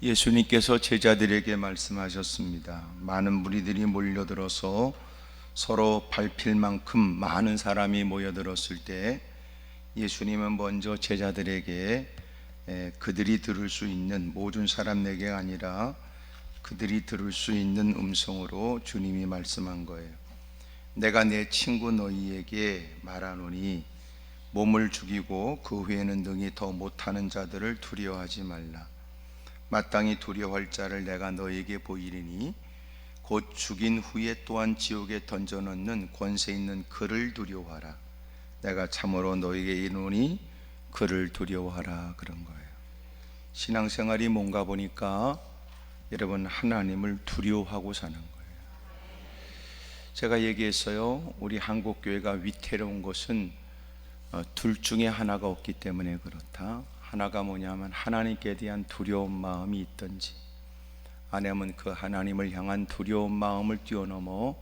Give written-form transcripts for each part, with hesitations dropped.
예수님께서 제자들에게 말씀하셨습니다. 많은 무리들이 몰려들어서 서로 밟힐 만큼 많은 사람이 모여들었을 때 예수님은 먼저 제자들에게 그들이 들을 수 있는, 모든 사람에게 아니라 그들이 들을 수 있는 음성으로 주님이 말씀한 거예요. 내가 내 친구 너희에게 말하노니 몸을 죽이고 그 후에는 능히 더 못하는 자들을 두려워하지 말라. 마땅히 두려워할 자를 내가 너에게 보이리니 곧 죽인 후에 또한 지옥에 던져넣는 권세 있는 그를 두려워하라. 내가 참으로 너에게 이르노니 그를 두려워하라. 그런 거예요. 신앙생활이 뭔가 보니까 여러분, 하나님을 두려워하고 사는 거예요. 제가 얘기했어요. 우리 한국교회가 위태로운 것은 둘 중에 하나가 없기 때문에 그렇다. 하나가 뭐냐면 하나님께 대한 두려운 마음이 있든지, 아니면 그 하나님을 향한 두려운 마음을 뛰어넘어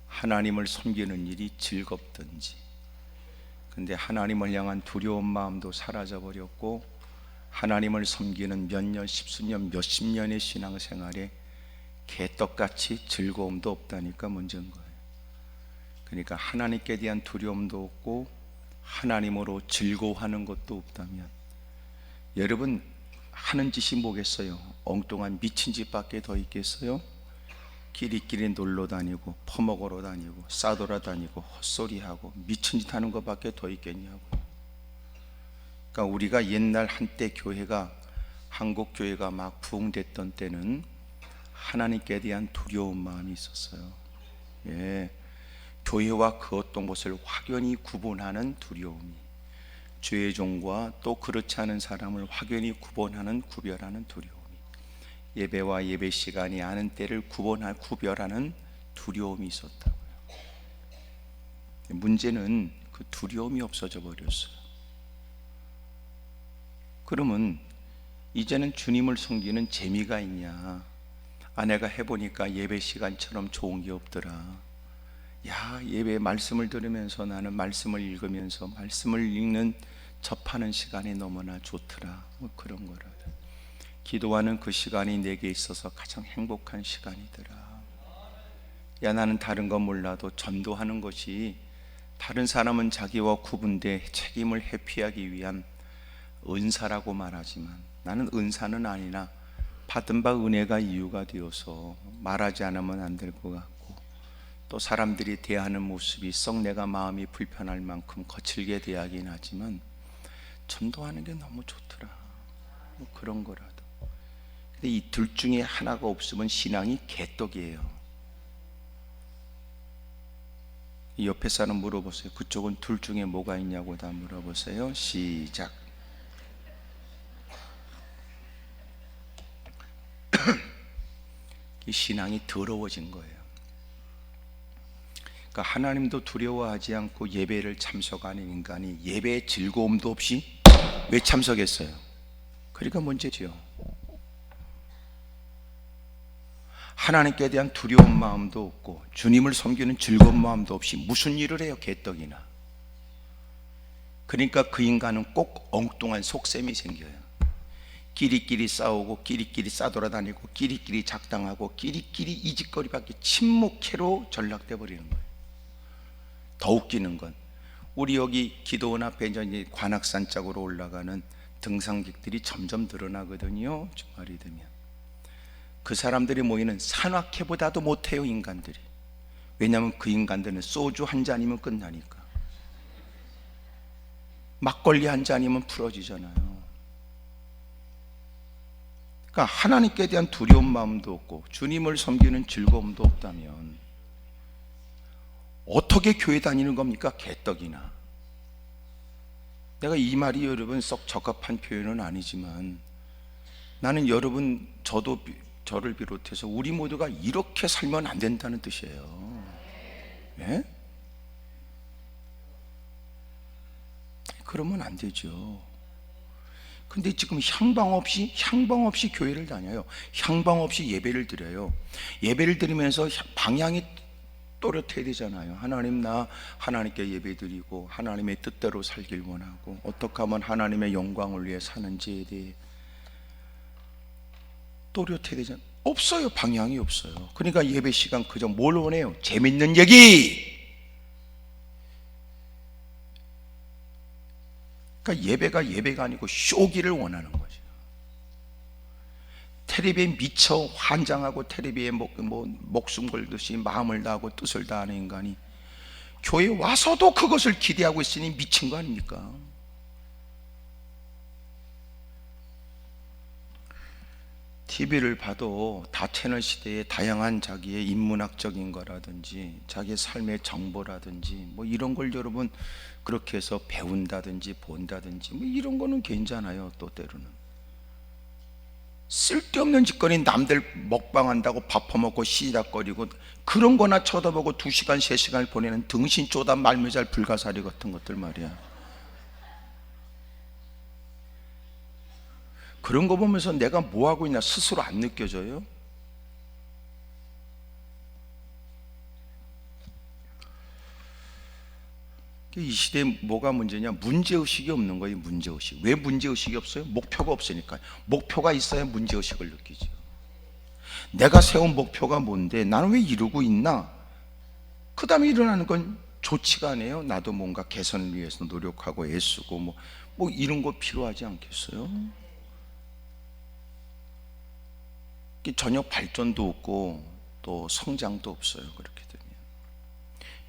하나님을 섬기는 일이 즐겁든지. 근데 하나님을 향한 두려운 마음도 사라져 버렸고 하나님을 섬기는 몇 년, 십수년, 몇십 년의 신앙생활에 개떡같이 즐거움도 없다니까 문제인 거예요. 그러니까 하나님께 대한 두려움도 없고 하나님으로 즐거워하는 것도 없다면 여러분, 하는 짓이 뭐겠어요? 엉뚱한 미친 짓밖에 더 있겠어요? 끼리끼리 놀러 다니고 퍼먹으러 다니고 싸돌아 다니고 헛소리하고 미친 짓 하는 것밖에 더 있겠냐고. 그러니까 우리가 옛날 한때 교회가, 한국 교회가 막 부흥됐던 때는 하나님께 대한 두려운 마음이 있었어요. 예, 교회와 그 어떤 것을 확연히 구분하는 두려움이, 주의 종과 또 그렇지 않은 사람을 확연히 구별하는 두려움이, 예배와 예배 시간이 아는 때를 구별하는 두려움이 있었다고요. 문제는 그 두려움이 없어져 버렸어요. 그러면 이제는 주님을 섬기는 재미가 있냐? 아내가 해보니까 예배 시간처럼 좋은 게 없더라. 야, 예배 말씀을 들으면서 나는 말씀을 읽으면서 말씀을 읽는 접하는 시간이 너무나 좋더라. 뭐 그런 거라. 기도하는 그 시간이 내게 있어서 가장 행복한 시간이더라. 야, 나는 다른 건 몰라도 전도하는 것이, 다른 사람은 자기와 구분돼 책임을 회피하기 위한 은사라고 말하지만 나는 은사는 아니나 받은 바 은혜가 이유가 되어서 말하지 않으면 안 될 것 같고, 또 사람들이 대하는 모습이 썩 내가 마음이 불편할 만큼 거칠게 대하긴 하지만 전도하는 게 너무 좋더라. 뭐 그런 거라도. 근데 이 둘 중에 하나가 없으면 신앙이 개떡이에요. 옆에 사람 물어보세요. 그쪽은 둘 중에 뭐가 있냐고 다 물어보세요. 시작. 신앙이 더러워진 거예요. 그러니까 하나님도 두려워하지 않고 예배를 참석하는 인간이 예배의 즐거움도 없이 왜 참석했어요? 그러니까 문제지요. 하나님께 대한 두려운 마음도 없고 주님을 섬기는 즐거운 마음도 없이 무슨 일을 해요? 개떡이나. 그러니까 그 인간은 꼭 엉뚱한 속셈이 생겨요. 끼리끼리 싸우고 끼리끼리 싸돌아다니고 끼리끼리 작당하고 끼리끼리 이짓거리밖에, 침묵회로 전락돼 버리는 거예요. 더 웃기는 건 우리 여기 기도원 앞에 이제 관악산 쪽으로 올라가는 등산객들이 점점 늘어나거든요. 주말이 되면 그 사람들이 모이는 산악회보다도 못해요, 인간들이. 왜냐하면 그 인간들은 소주 한 잔이면 끝나니까. 막걸리 한 잔이면 풀어지잖아요. 그러니까 하나님께 대한 두려운 마음도 없고 주님을 섬기는 즐거움도 없다면 어떻게 교회 다니는 겁니까? 개떡이나. 내가 이 말이 여러분 썩 적합한 표현은 아니지만 나는 여러분, 저를 비롯해서 우리 모두가 이렇게 살면 안 된다는 뜻이에요. 예? 그러면 안 되죠. 근데 지금 향방 없이 교회를 다녀요. 향방 없이 예배를 드려요. 예배를 드리면서 방향이 또렷해야 되잖아요. 하나님, 나 하나님께 예배 드리고 하나님의 뜻대로 살길 원하고 어떻게 하면 하나님의 영광을 위해 사는지에 대해. 또렷해야 되잖아요. 없어요. 방향이 없어요. 그러니까 예배 시간 그저 뭘 원해요? 재밌는 얘기. 그러니까 예배가 아니고 쇼기를 원하는 거죠. 텔레비에 미쳐 환장하고 텔레비에 목숨 걸듯이 마음을 다하고 뜻을 다하는 인간이 교회에 와서도 그것을 기대하고 있으니 미친 거 아닙니까? TV를 봐도 다 채널 시대에 다양한 자기의 인문학적인 거라든지 자기의 삶의 정보라든지 뭐 이런 걸 여러분 그렇게 해서 배운다든지 본다든지 뭐 이런 거는 괜찮아요. 또 때로는 쓸데없는 짓거리, 남들 먹방한다고 밥 퍼먹고 시작거리고 그런 거나 쳐다보고 2시간 3시간을 보내는 등신 쪼단 말미잘 불가사리 같은 것들 말이야. 그런 거 보면서 내가 뭐 하고 있나 스스로 안 느껴져요? 이 시대에 뭐가 문제냐? 문제의식이 없는 거예요. 문제의식. 왜 문제의식이 없어요? 목표가 없으니까. 목표가 있어야 문제의식을 느끼죠. 내가 세운 목표가 뭔데 나는 왜 이러고 있나? 그 다음에 일어나는 건 좋지가 않아요. 나도 뭔가 개선을 위해서 노력하고 애쓰고 뭐 이런 거 필요하지 않겠어요? 전혀 발전도 없고 또 성장도 없어요. 그렇게 되면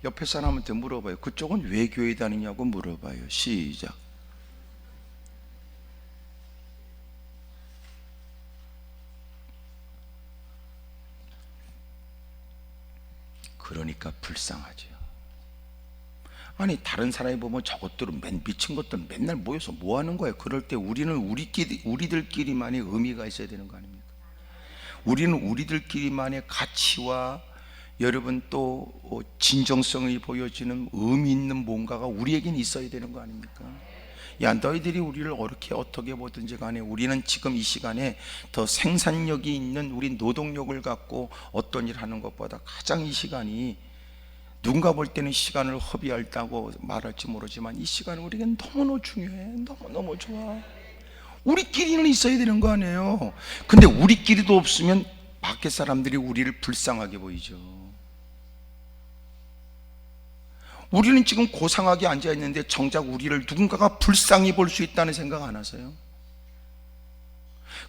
옆에 사람한테 물어봐요. 그쪽은 왜 교회 다니냐고 물어봐요. 시작. 그러니까 불쌍하죠. 아니 다른 사람이 보면 저것들은 미친 것들은 맨날 모여서 뭐 하는 거예요? 그럴 때 우리는 우리들끼리만의 의미가 있어야 되는 거 아닙니까? 우리는 우리들끼리만의 가치와 여러분 또 진정성이 보여지는 의미 있는 뭔가가 우리에겐 있어야 되는 거 아닙니까? 야, 너희들이 우리를 어떻게 보든지 간에 우리는 지금 이 시간에 더 생산력이 있는 우리 노동력을 갖고 어떤 일 하는 것보다 가장 이 시간이 누군가 볼 때는 시간을 허비할다고 말할지 모르지만 이 시간은 우리에겐 너무너무 중요해. 너무너무 좋아. 우리끼리는 있어야 되는 거 아니에요. 근데 우리끼리도 없으면 밖에 사람들이 우리를 불쌍하게 보이죠. 우리는 지금 고상하게 앉아있는데 정작 우리를 누군가가 불쌍히 볼 수 있다는 생각 안 하세요?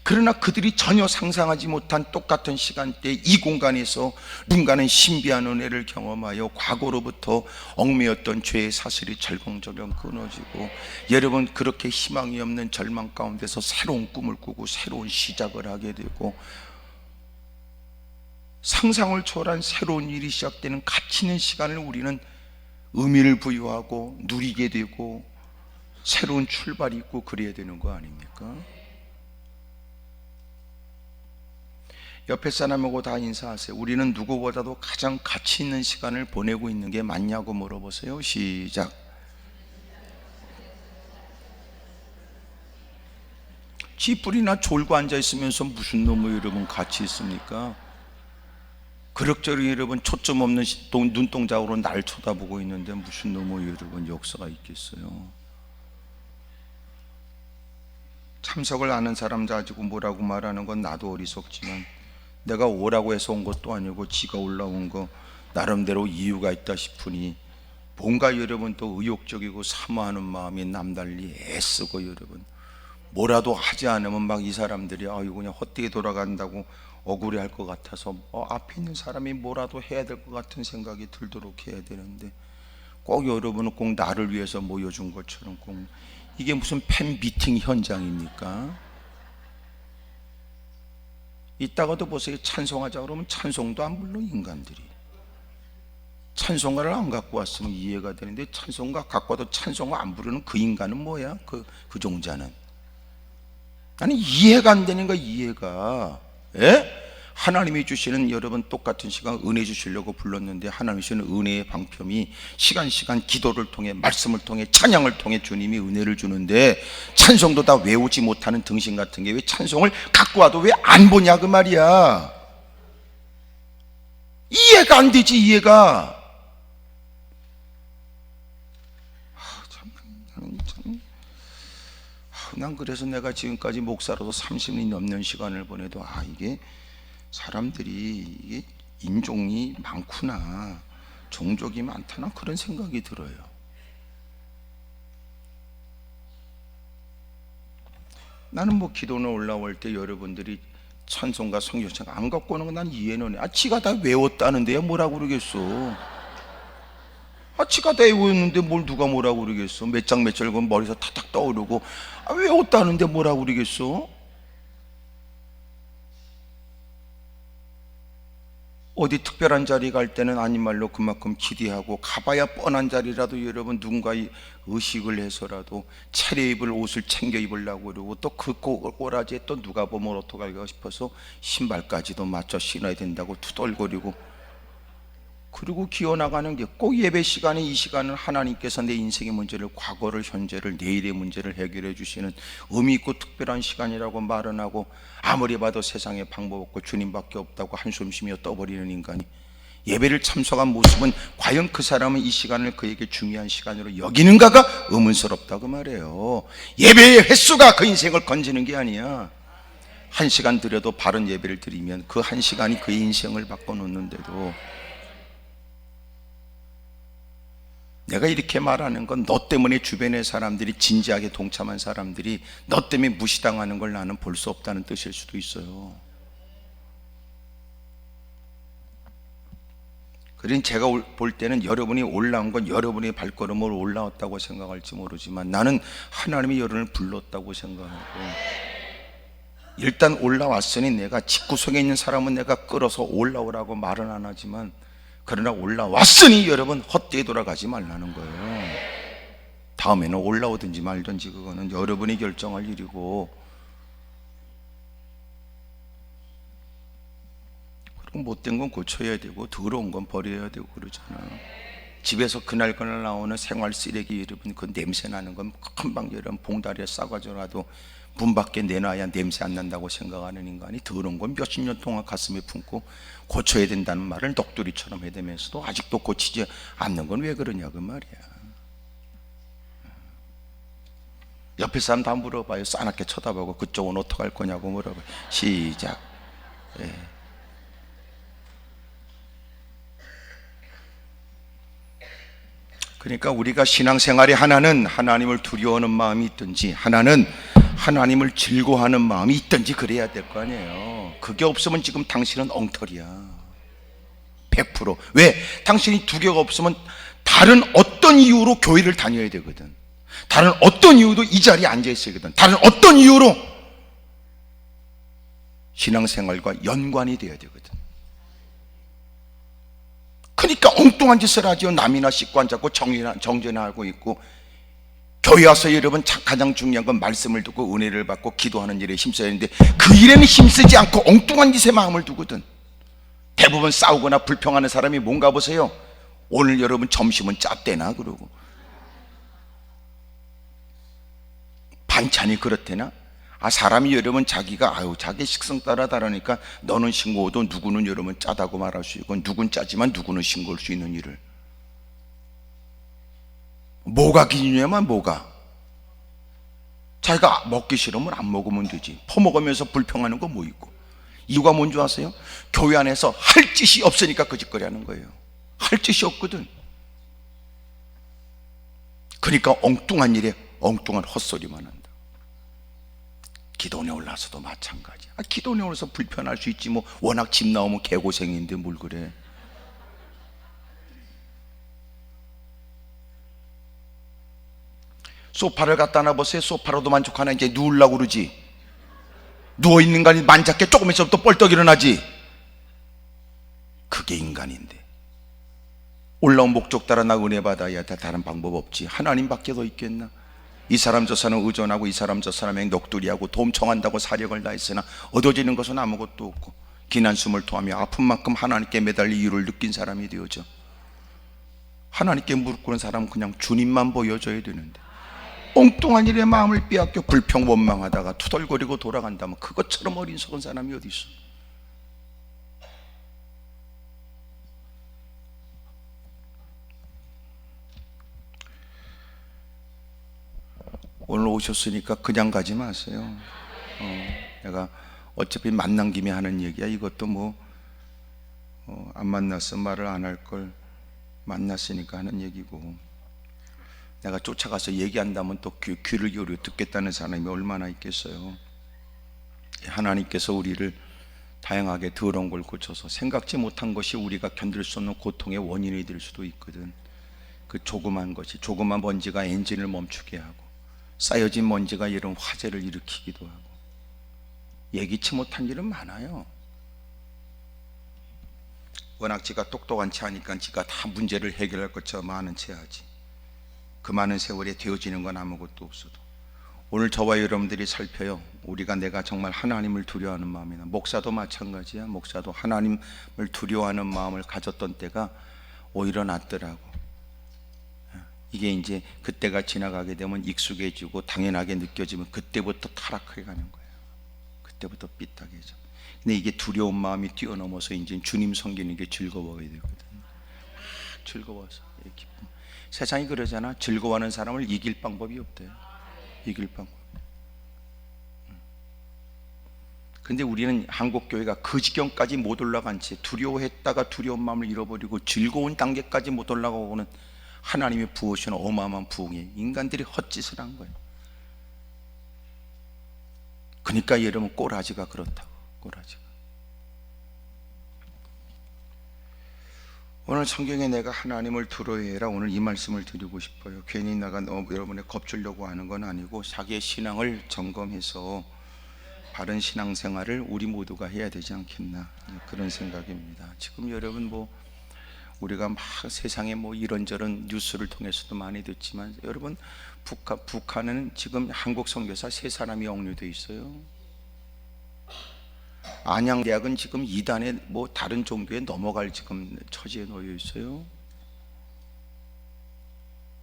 그러나 그들이 전혀 상상하지 못한 똑같은 시간대 이 공간에서 누군가는 신비한 은혜를 경험하여 과거로부터 얽매였던 죄의 사슬이 절렁절렁 끊어지고 여러분 그렇게 희망이 없는 절망 가운데서 새로운 꿈을 꾸고 새로운 시작을 하게 되고 상상을 초월한 새로운 일이 시작되는 가치 있는 시간을 우리는 의미를 부여하고 누리게 되고 새로운 출발이 있고 그래야 되는 거 아닙니까? 옆에 사람하고 다 인사하세요. 우리는 누구보다도 가장 가치 있는 시간을 보내고 있는 게 맞냐고 물어보세요. 시작. 쥐뿔이나 졸고 앉아있으면서 무슨 놈의 여러분 가치 있습니까? 그럭저럭 여러분 초점 없는 눈동자로 날 쳐다보고 있는데 무슨 놈의 여러분 역사가 있겠어요? 참석을 아는 사람 가지고 뭐라고 말하는 건 나도 어리석지만 내가 오라고 해서 온 것도 아니고 지가 올라온 거 나름대로 이유가 있다 싶으니 뭔가 여러분 또 의욕적이고 사모하는 마음이 남달리 애쓰고 여러분 뭐라도 하지 않으면 막 이 사람들이 이거 그냥 헛되게 돌아간다고 억울해할 것 같아서 앞에 있는 사람이 뭐라도 해야 될 것 같은 생각이 들도록 해야 되는데 꼭 여러분은 꼭 나를 위해서 모여준 것처럼 꼭 이게 무슨 팬 미팅 현장입니까? 이따가도 보세요. 찬송하자 그러면 찬송도 안 불러. 인간들이 찬송가를 안 갖고 왔으면 이해가 되는데 찬송가 갖고 와도 찬송가 안 부르는 그 인간은 뭐야? 그 종자는 아니 이해가 안 되는 거야. 이해가. 예? 하나님이 주시는 여러분 똑같은 시간 은혜 주시려고 불렀는데 하나님이 주시는 은혜의 방편이 시간 기도를 통해 말씀을 통해 찬양을 통해 주님이 은혜를 주는데 찬송도 다 외우지 못하는 등신 같은 게 왜 찬송을 갖고 와도 왜 안 보냐 그 말이야. 이해가 안 되지. 이해가. 난 그래서 내가 지금까지 목사로서 30년이 넘는 시간을 보내도 이게 사람들이 이게 인종이 많구나, 종족이 많다나 그런 생각이 들어요. 나는 뭐 기도는 올라올 때 여러분들이 찬송가 성경책 안 갖고 오는 건 난 이해는 해. 지가 다 외웠다는데요 뭐라고 그러겠어. 지가 다 외웠는데 뭘 누가 뭐라고 그러겠어. 몇 장 몇 절 그 머리에서 탁탁 떠오르고 외웠다는데 뭐라고 그러겠어. 어디 특별한 자리 갈 때는 아닌 말로 그만큼 기대하고, 가봐야 뻔한 자리라도 여러분 누군가 의식을 해서라도 차려입을 옷을 챙겨 입으려고 그러고, 또 그 꼬라지에 또 누가 보면 어떡할까 싶어서 신발까지도 맞춰 신어야 된다고 투덜거리고, 그리고 기어나가는 게 꼭 예배 시간에, 이 시간은 하나님께서 내 인생의 문제를, 과거를, 현재를, 내일의 문제를 해결해 주시는 의미 있고 특별한 시간이라고 말은 하고, 아무리 봐도 세상에 방법 없고 주님밖에 없다고 한숨 쉬며 떠버리는 인간이 예배를 참석한 모습은 과연 그 사람은 이 시간을 그에게 중요한 시간으로 여기는가가 의문스럽다고 말해요. 예배의 횟수가 그 인생을 건지는 게 아니야. 1시간 드려도 바른 예배를 드리면 그 1시간이 그의 인생을 바꿔놓는데도, 내가 이렇게 말하는 건 너 때문에 주변의 사람들이, 진지하게 동참한 사람들이 너 때문에 무시당하는 걸 나는 볼 수 없다는 뜻일 수도 있어요. 그러니 제가 볼 때는 여러분이 올라온 건 여러분의 발걸음으로 올라왔다고 생각할지 모르지만, 나는 하나님이 여러분을 불렀다고 생각하고, 일단 올라왔으니 내가 집구석에 있는 사람은 내가 끌어서 올라오라고 말은 안 하지만, 그러나 올라왔으니 여러분 헛되이 돌아가지 말라는 거예요. 다음에는 올라오든지 말든지 그거는 여러분이 결정할 일이고, 그리고 못된 건 고쳐야 되고 더러운 건 버려야 되고 그러잖아요. 집에서 그날 나오는 생활 쓰레기, 여러분 그 냄새 나는 건 금방 여러분 봉다리에 싸가지고라도 문 밖에 내놔야 냄새 안 난다고 생각하는 인간이, 더러운 건 몇십 년 동안 가슴에 품고 고쳐야 된다는 말을 넋두리처럼 해대면서도 아직도 고치지 않는 건 왜 그러냐 그 말이야. 옆에 사람 다 물어봐요. 싸납게 쳐다보고 그쪽은 어떡할 거냐고 물어봐요. 시작. 예. 그러니까 우리가 신앙생활에 하나는 하나님을 두려워하는 마음이 있든지, 하나는 하나님을 즐거워하는 마음이 있든지 그래야 될 거 아니에요. 그게 없으면 지금 당신은 엉터리야. 100%. 왜? 당신이 두 개가 없으면 다른 어떤 이유로 교회를 다녀야 되거든. 다른 어떤 이유도 이 자리에 앉아 있어야 되거든. 다른 어떤 이유로 신앙생활과 연관이 돼야 되거든. 그러니까 엉뚱한 짓을 하죠. 남이나 씻고 앉았고 정죄나 하고 있고, 교회 와서 여러분 가장 중요한 건 말씀을 듣고 은혜를 받고 기도하는 일에 힘써야 하는데, 그 일에는 힘쓰지 않고 엉뚱한 짓에 마음을 두거든. 대부분 싸우거나 불평하는 사람이 뭔가 보세요. 오늘 여러분 점심은 짰대나 그러고, 반찬이 그렇대나. 사람이 여러분 자기가 자기 식성 따라 다르니까 너는 싱거워도 누구는 여러분 짜다고 말할 수 있고, 누군 짜지만 누구는 싱거울 수 있는 일을, 뭐가 기준이냐면 뭐가, 자기가 먹기 싫으면 안 먹으면 되지. 퍼먹으면서 불평하는 거 뭐 있고. 이유가 뭔지 아세요? 교회 안에서 할 짓이 없으니까 그 짓거리 하는 거예요. 할 짓이 없거든. 그러니까 엉뚱한 일에 엉뚱한 헛소리만 한다. 기도원에 올라서도 마찬가지야. 기도원에 올라서 불편할 수 있지 뭐. 워낙 집 나오면 개고생인데 뭘 그래. 소파를 갖다 놔보세요. 소파로도 만족하나. 이제 누우려고 그러지. 누워있는 간이 만작게 조금 있으면 또 뻘떡 일어나지. 그게 인간인데. 올라온 목적 따라 나 은혜 받아야 돼. 다른 방법 없지. 하나님밖에 더 있겠나. 이 사람 저 사람 의존하고, 이 사람 저 사람에 넋두리하고 도움 청한다고 사력을 다했으나 얻어지는 것은 아무것도 없고, 기난 숨을 토하며 아픈 만큼 하나님께 매달릴 이유를 느낀 사람이 되어져. 하나님께 무릎 꿇은 사람은 그냥 주님만 보여줘야 되는데, 엉뚱한 일에 마음을 빼앗겨 불평 원망하다가 투덜거리고 돌아간다면 그것처럼 어리석은 사람이 어디 있어. 오늘 오셨으니까 그냥 가지 마세요. 내가 어차피 만난 김에 하는 얘기야. 이것도 뭐 안 만났어 말을 안 할 걸 만났으니까 하는 얘기고, 내가 쫓아가서 얘기한다면 또 귀를 기울여 듣겠다는 사람이 얼마나 있겠어요. 하나님께서 우리를 다양하게 더러운 걸 고쳐서 생각지 못한 것이 우리가 견딜 수 없는 고통의 원인이 될 수도 있거든. 그 조그만 것이, 조그만 먼지가 엔진을 멈추게 하고 쌓여진 먼지가 이런 화재를 일으키기도 하고, 예기치 못한 일은 많아요. 워낙 지가 똑똑한 체 하니까 지가 다 문제를 해결할 것처럼 아는 체 하지. 그 많은 세월에 되어지는 건 아무것도 없어도, 오늘 저와 여러분들이 살펴요. 우리가 내가 정말 하나님을 두려워하는 마음이나, 목사도 마찬가지야. 목사도 하나님을 두려워하는 마음을 가졌던 때가 오히려 낫더라고. 이게 이제 그때가 지나가게 되면 익숙해지고 당연하게 느껴지면 그때부터 타락해 가는 거예요. 그때부터 삐딱해져. 근데 이게 두려운 마음이 뛰어넘어서 이제 주님 섬기는 게 즐거워야 되거든. 즐거워서 기쁨. 세상이 그러잖아. 즐거워하는 사람을 이길 방법이 없대요. 이길 방법. 근데 우리는 한국 교회가 그 지경까지 못 올라간 채 두려워했다가 두려운 마음을 잃어버리고 즐거운 단계까지 못 올라가고는 하나님이 부으시는 어마어마한 부흥에 인간들이 헛짓을 한 거예요. 그러니까 여러분 꼬라지가 그렇다고. 꼬라지가. 오늘 성경에 내가 하나님을 두려워해라, 오늘 이 말씀을 드리고 싶어요. 괜히 내가 여러분의 겁주려고 하는 건 아니고, 자기의 신앙을 점검해서 바른 신앙생활을 우리 모두가 해야 되지 않겠나, 그런 생각입니다. 지금 여러분 뭐 우리가 막 세상에 뭐 이런저런 뉴스를 통해서도 많이 듣지만, 여러분 북한은 지금 한국 선교사 3사람이 억류돼 있어요. 안양대학은 지금 이단에 뭐 다른 종교에 넘어갈 지금 처지에 놓여 있어요.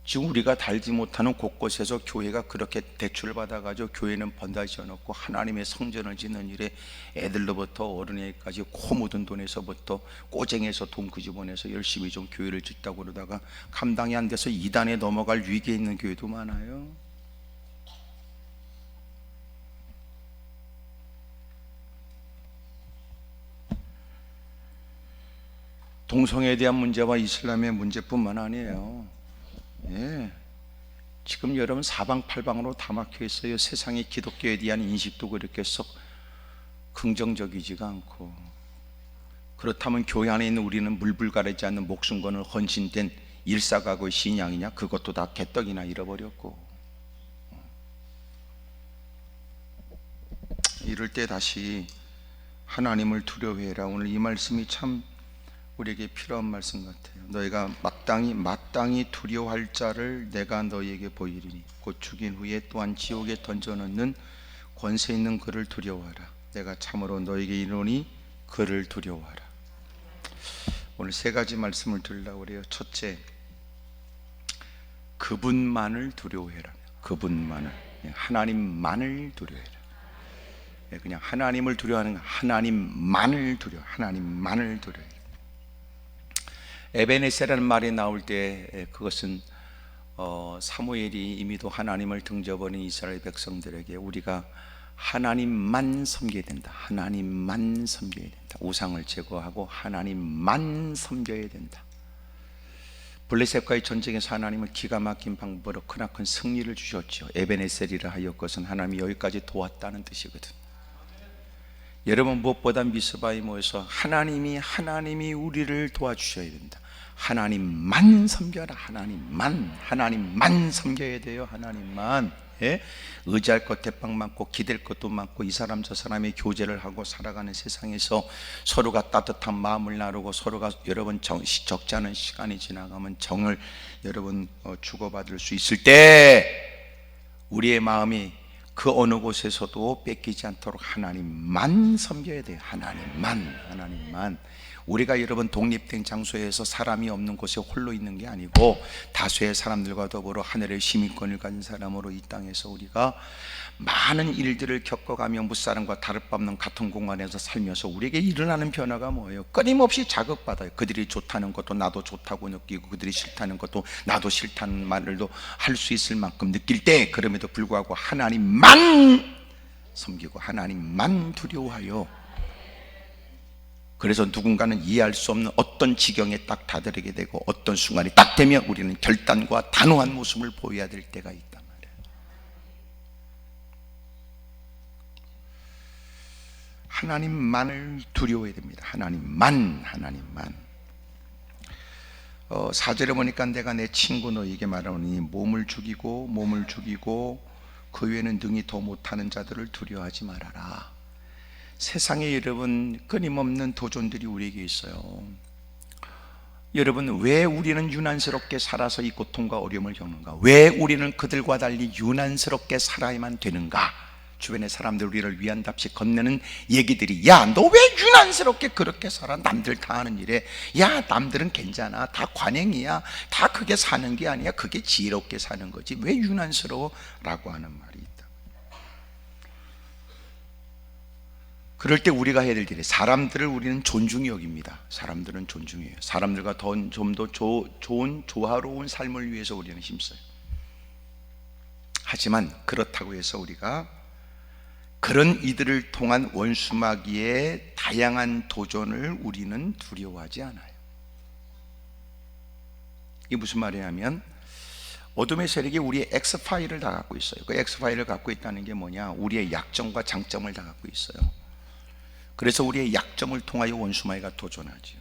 지금 우리가 달지 못하는 곳곳에서 교회가 그렇게 대출을 받아가지고 교회는 번다시 지어놓고 하나님의 성전을 짓는 일에 애들로부터 어른에까지 코 묻은 돈에서부터 꼬쟁에서 돈 끄집어내서 열심히 좀 교회를 짓다고 그러다가 감당이 안 돼서 이단에 넘어갈 위기에 있는 교회도 많아요. 동성애에 대한 문제와 이슬람의 문제뿐만 아니에요. 예. 지금 여러분 사방팔방으로 다 막혀 있어요. 세상의 기독교에 대한 인식도 그렇게 썩 긍정적이지가 않고, 그렇다면 교회 안에 있는 우리는 물불 가리지 않는 목숨 거는 헌신된 일사각오의 신앙이냐? 그것도 다 개떡이나 잃어버렸고. 이럴 때 다시 하나님을 두려워해라, 오늘 이 말씀이 참 우리에게 필요한 말씀 같아요. 너희가 마땅히 두려워할 자를 내가 너희에게 보이리니 곧 죽인 후에 또한 지옥에 던져넣는 권세 있는 그를 두려워하라. 내가 참으로 너희에게 이르노니 그를 두려워하라. 오늘 3가지 말씀을 드리려고 그래요. 첫째, 그분만을 두려워해라. 그분만을, 하나님만을 두려워해라. 그냥 하나님을 두려워하는, 하나님만을 두려워해라. 에베네세라는 말이 나올 때 그것은 사무엘이 이미도 하나님을 등져버린 이스라엘 백성들에게 우리가 하나님만 섬겨야 된다, 하나님만 섬겨야 된다, 우상을 제거하고 하나님만 섬겨야 된다. 블레셋과의 전쟁에서 하나님은 기가 막힌 방법으로 크나큰 승리를 주셨죠. 에베네셀이라 하였것은 하나님이 여기까지 도왔다는 뜻이거든. 여러분 무엇보다 미스바에 모여서 하나님이 우리를 도와주셔야 된다. 하나님만 섬겨라. 하나님만 섬겨야 돼요. 하나님만. 예? 의지할 것 대빵 많고 기댈 것도 많고 이 사람 저 사람의 교제를 하고 살아가는 세상에서 서로가 따뜻한 마음을 나누고 서로가 여러분 적지 않은 시간이 지나가면 정을 여러분 주고받을 수 있을 때 우리의 마음이 그 어느 곳에서도 뺏기지 않도록 하나님만 섬겨야 돼요. 하나님만. 우리가 여러분 독립된 장소에서 사람이 없는 곳에 홀로 있는 게 아니고 다수의 사람들과 더불어 하늘의 시민권을 가진 사람으로 이 땅에서 우리가 많은 일들을 겪어가며 무사람과 다를 바 없는 같은 공간에서 살면서 우리에게 일어나는 변화가 뭐예요? 끊임없이 자극받아요. 그들이 좋다는 것도 나도 좋다고 느끼고, 그들이 싫다는 것도 나도 싫다는 말을도 할 수 있을 만큼 느낄 때, 그럼에도 불구하고 하나님만 섬기고 하나님만 두려워하여, 그래서 누군가는 이해할 수 없는 어떤 지경에 딱 다다르게 되고 어떤 순간이 딱 되면 우리는 결단과 단호한 모습을 보여야 될 때가 있단 말이에요. 하나님만을 두려워해야 됩니다. 하나님만. 4절에 보니까 내가 내 친구 너에게 말하노니 몸을 죽이고 그 외에는 능히 더 못하는 자들을 두려워하지 말아라. 세상에 여러분 끊임없는 도전들이 우리에게 있어요. 여러분, 왜 우리는 유난스럽게 살아서 이 고통과 어려움을 겪는가? 왜 우리는 그들과 달리 유난스럽게 살아야만 되는가? 주변의 사람들 우리를 위한답시 건네는 얘기들이, 야, 너 왜 유난스럽게 그렇게 살아? 남들 다 하는 일에, 야, 남들은 괜찮아, 다 관행이야, 다 그게 사는 게 아니야, 그게 지혜롭게 사는 거지, 왜 유난스러워? 라고 하는 말이 있다. 그럴 때 우리가 해야 될 일이, 사람들을 우리는 존중히 여깁니다. 사람들은 존중해요. 사람들과 좀 더 좋은 조화로운 삶을 위해서 우리는 힘써요. 하지만 그렇다고 해서 우리가 그런 이들을 통한 원수마귀의 다양한 도전을 우리는 두려워하지 않아요. 이게 무슨 말이냐면, 어둠의 세력이 우리의 X파일을 다 갖고 있어요. 그 X파일을 갖고 있다는 게 뭐냐? 우리의 약점과 장점을 다 갖고 있어요. 그래서 우리의 약점을 통하여 원수마귀가 도전하지요.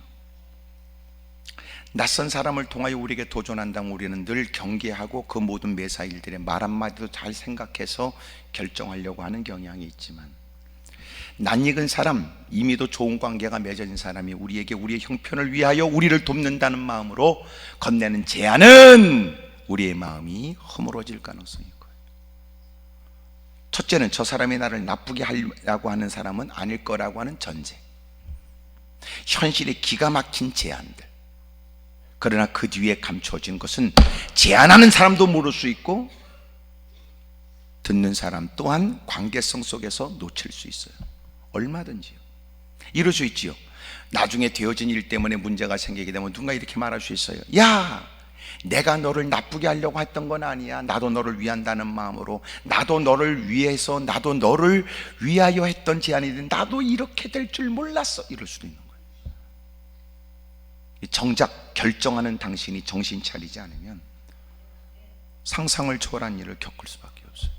낯선 사람을 통하여 우리에게 도전한다면 우리는 늘 경계하고 그 모든 매사 일들의 말 한마디도 잘 생각해서 결정하려고 하는 경향이 있지만, 낯익은 사람, 이미도 좋은 관계가 맺어진 사람이 우리에게 우리의 형편을 위하여 우리를 돕는다는 마음으로 건네는 제안은 우리의 마음이 허물어질 가능성이 있고요. 첫째는 저 사람이 나를 나쁘게 하려고 하는 사람은 아닐 거라고 하는 전제, 현실의 기가 막힌 제안들. 그러나 그 뒤에 감춰진 것은 제안하는 사람도 모를 수 있고 듣는 사람 또한 관계성 속에서 놓칠 수 있어요. 얼마든지요. 이럴 수 있지요. 나중에 되어진 일 때문에 문제가 생기게 되면 누군가 이렇게 말할 수 있어요. 야, 내가 너를 나쁘게 하려고 했던 건 아니야. 나도 너를 위한다는 마음으로, 나도 너를 위해서, 나도 너를 위하여 했던 제안이든 나도 이렇게 될 줄 몰랐어. 이럴 수도 있는 거예요. 정작 결정하는 당신이 정신 차리지 않으면 상상을 초월한 일을 겪을 수밖에 없어요.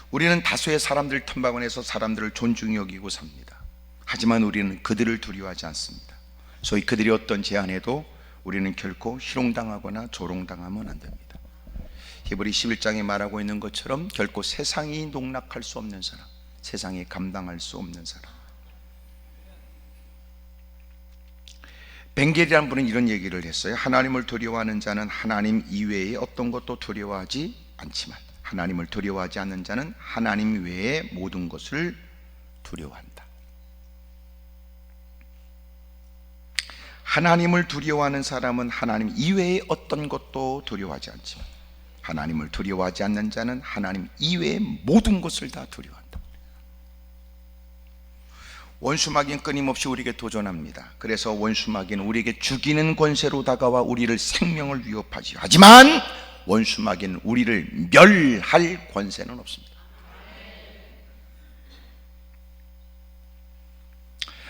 우리는 다수의 사람들 탐방원에서 사람들을 존중히 여기고 삽니다. 하지만 우리는 그들을 두려워하지 않습니다. 소위 그들이 어떤 제안해도 우리는 결코 희롱당하거나 조롱당하면 안 됩니다. 히브리 11장에 말하고 있는 것처럼 결코 세상이 농락할 수 없는 사람, 세상이 감당할 수 없는 사람. 벵겔이라는 분은 이런 얘기를 했어요. 하나님을 두려워하는 자는 하나님 이외의 어떤 것도 두려워하지 않지만 하나님을 두려워하지 않는 자는 하나님 외의 모든 것을 두려워한다. 하나님을 두려워하는 사람은 하나님 이외의 어떤 것도 두려워하지 않지만 하나님을 두려워하지 않는 자는 하나님 이외의 모든 것을 다 두려워한다. 원수마귀는 끊임없이 우리에게 도전합니다. 그래서 원수마귀는 우리에게 죽이는 권세로 다가와 우리를 생명을 위협하지요. 하지만 원수마귀는 우리를 멸할 권세는 없습니다.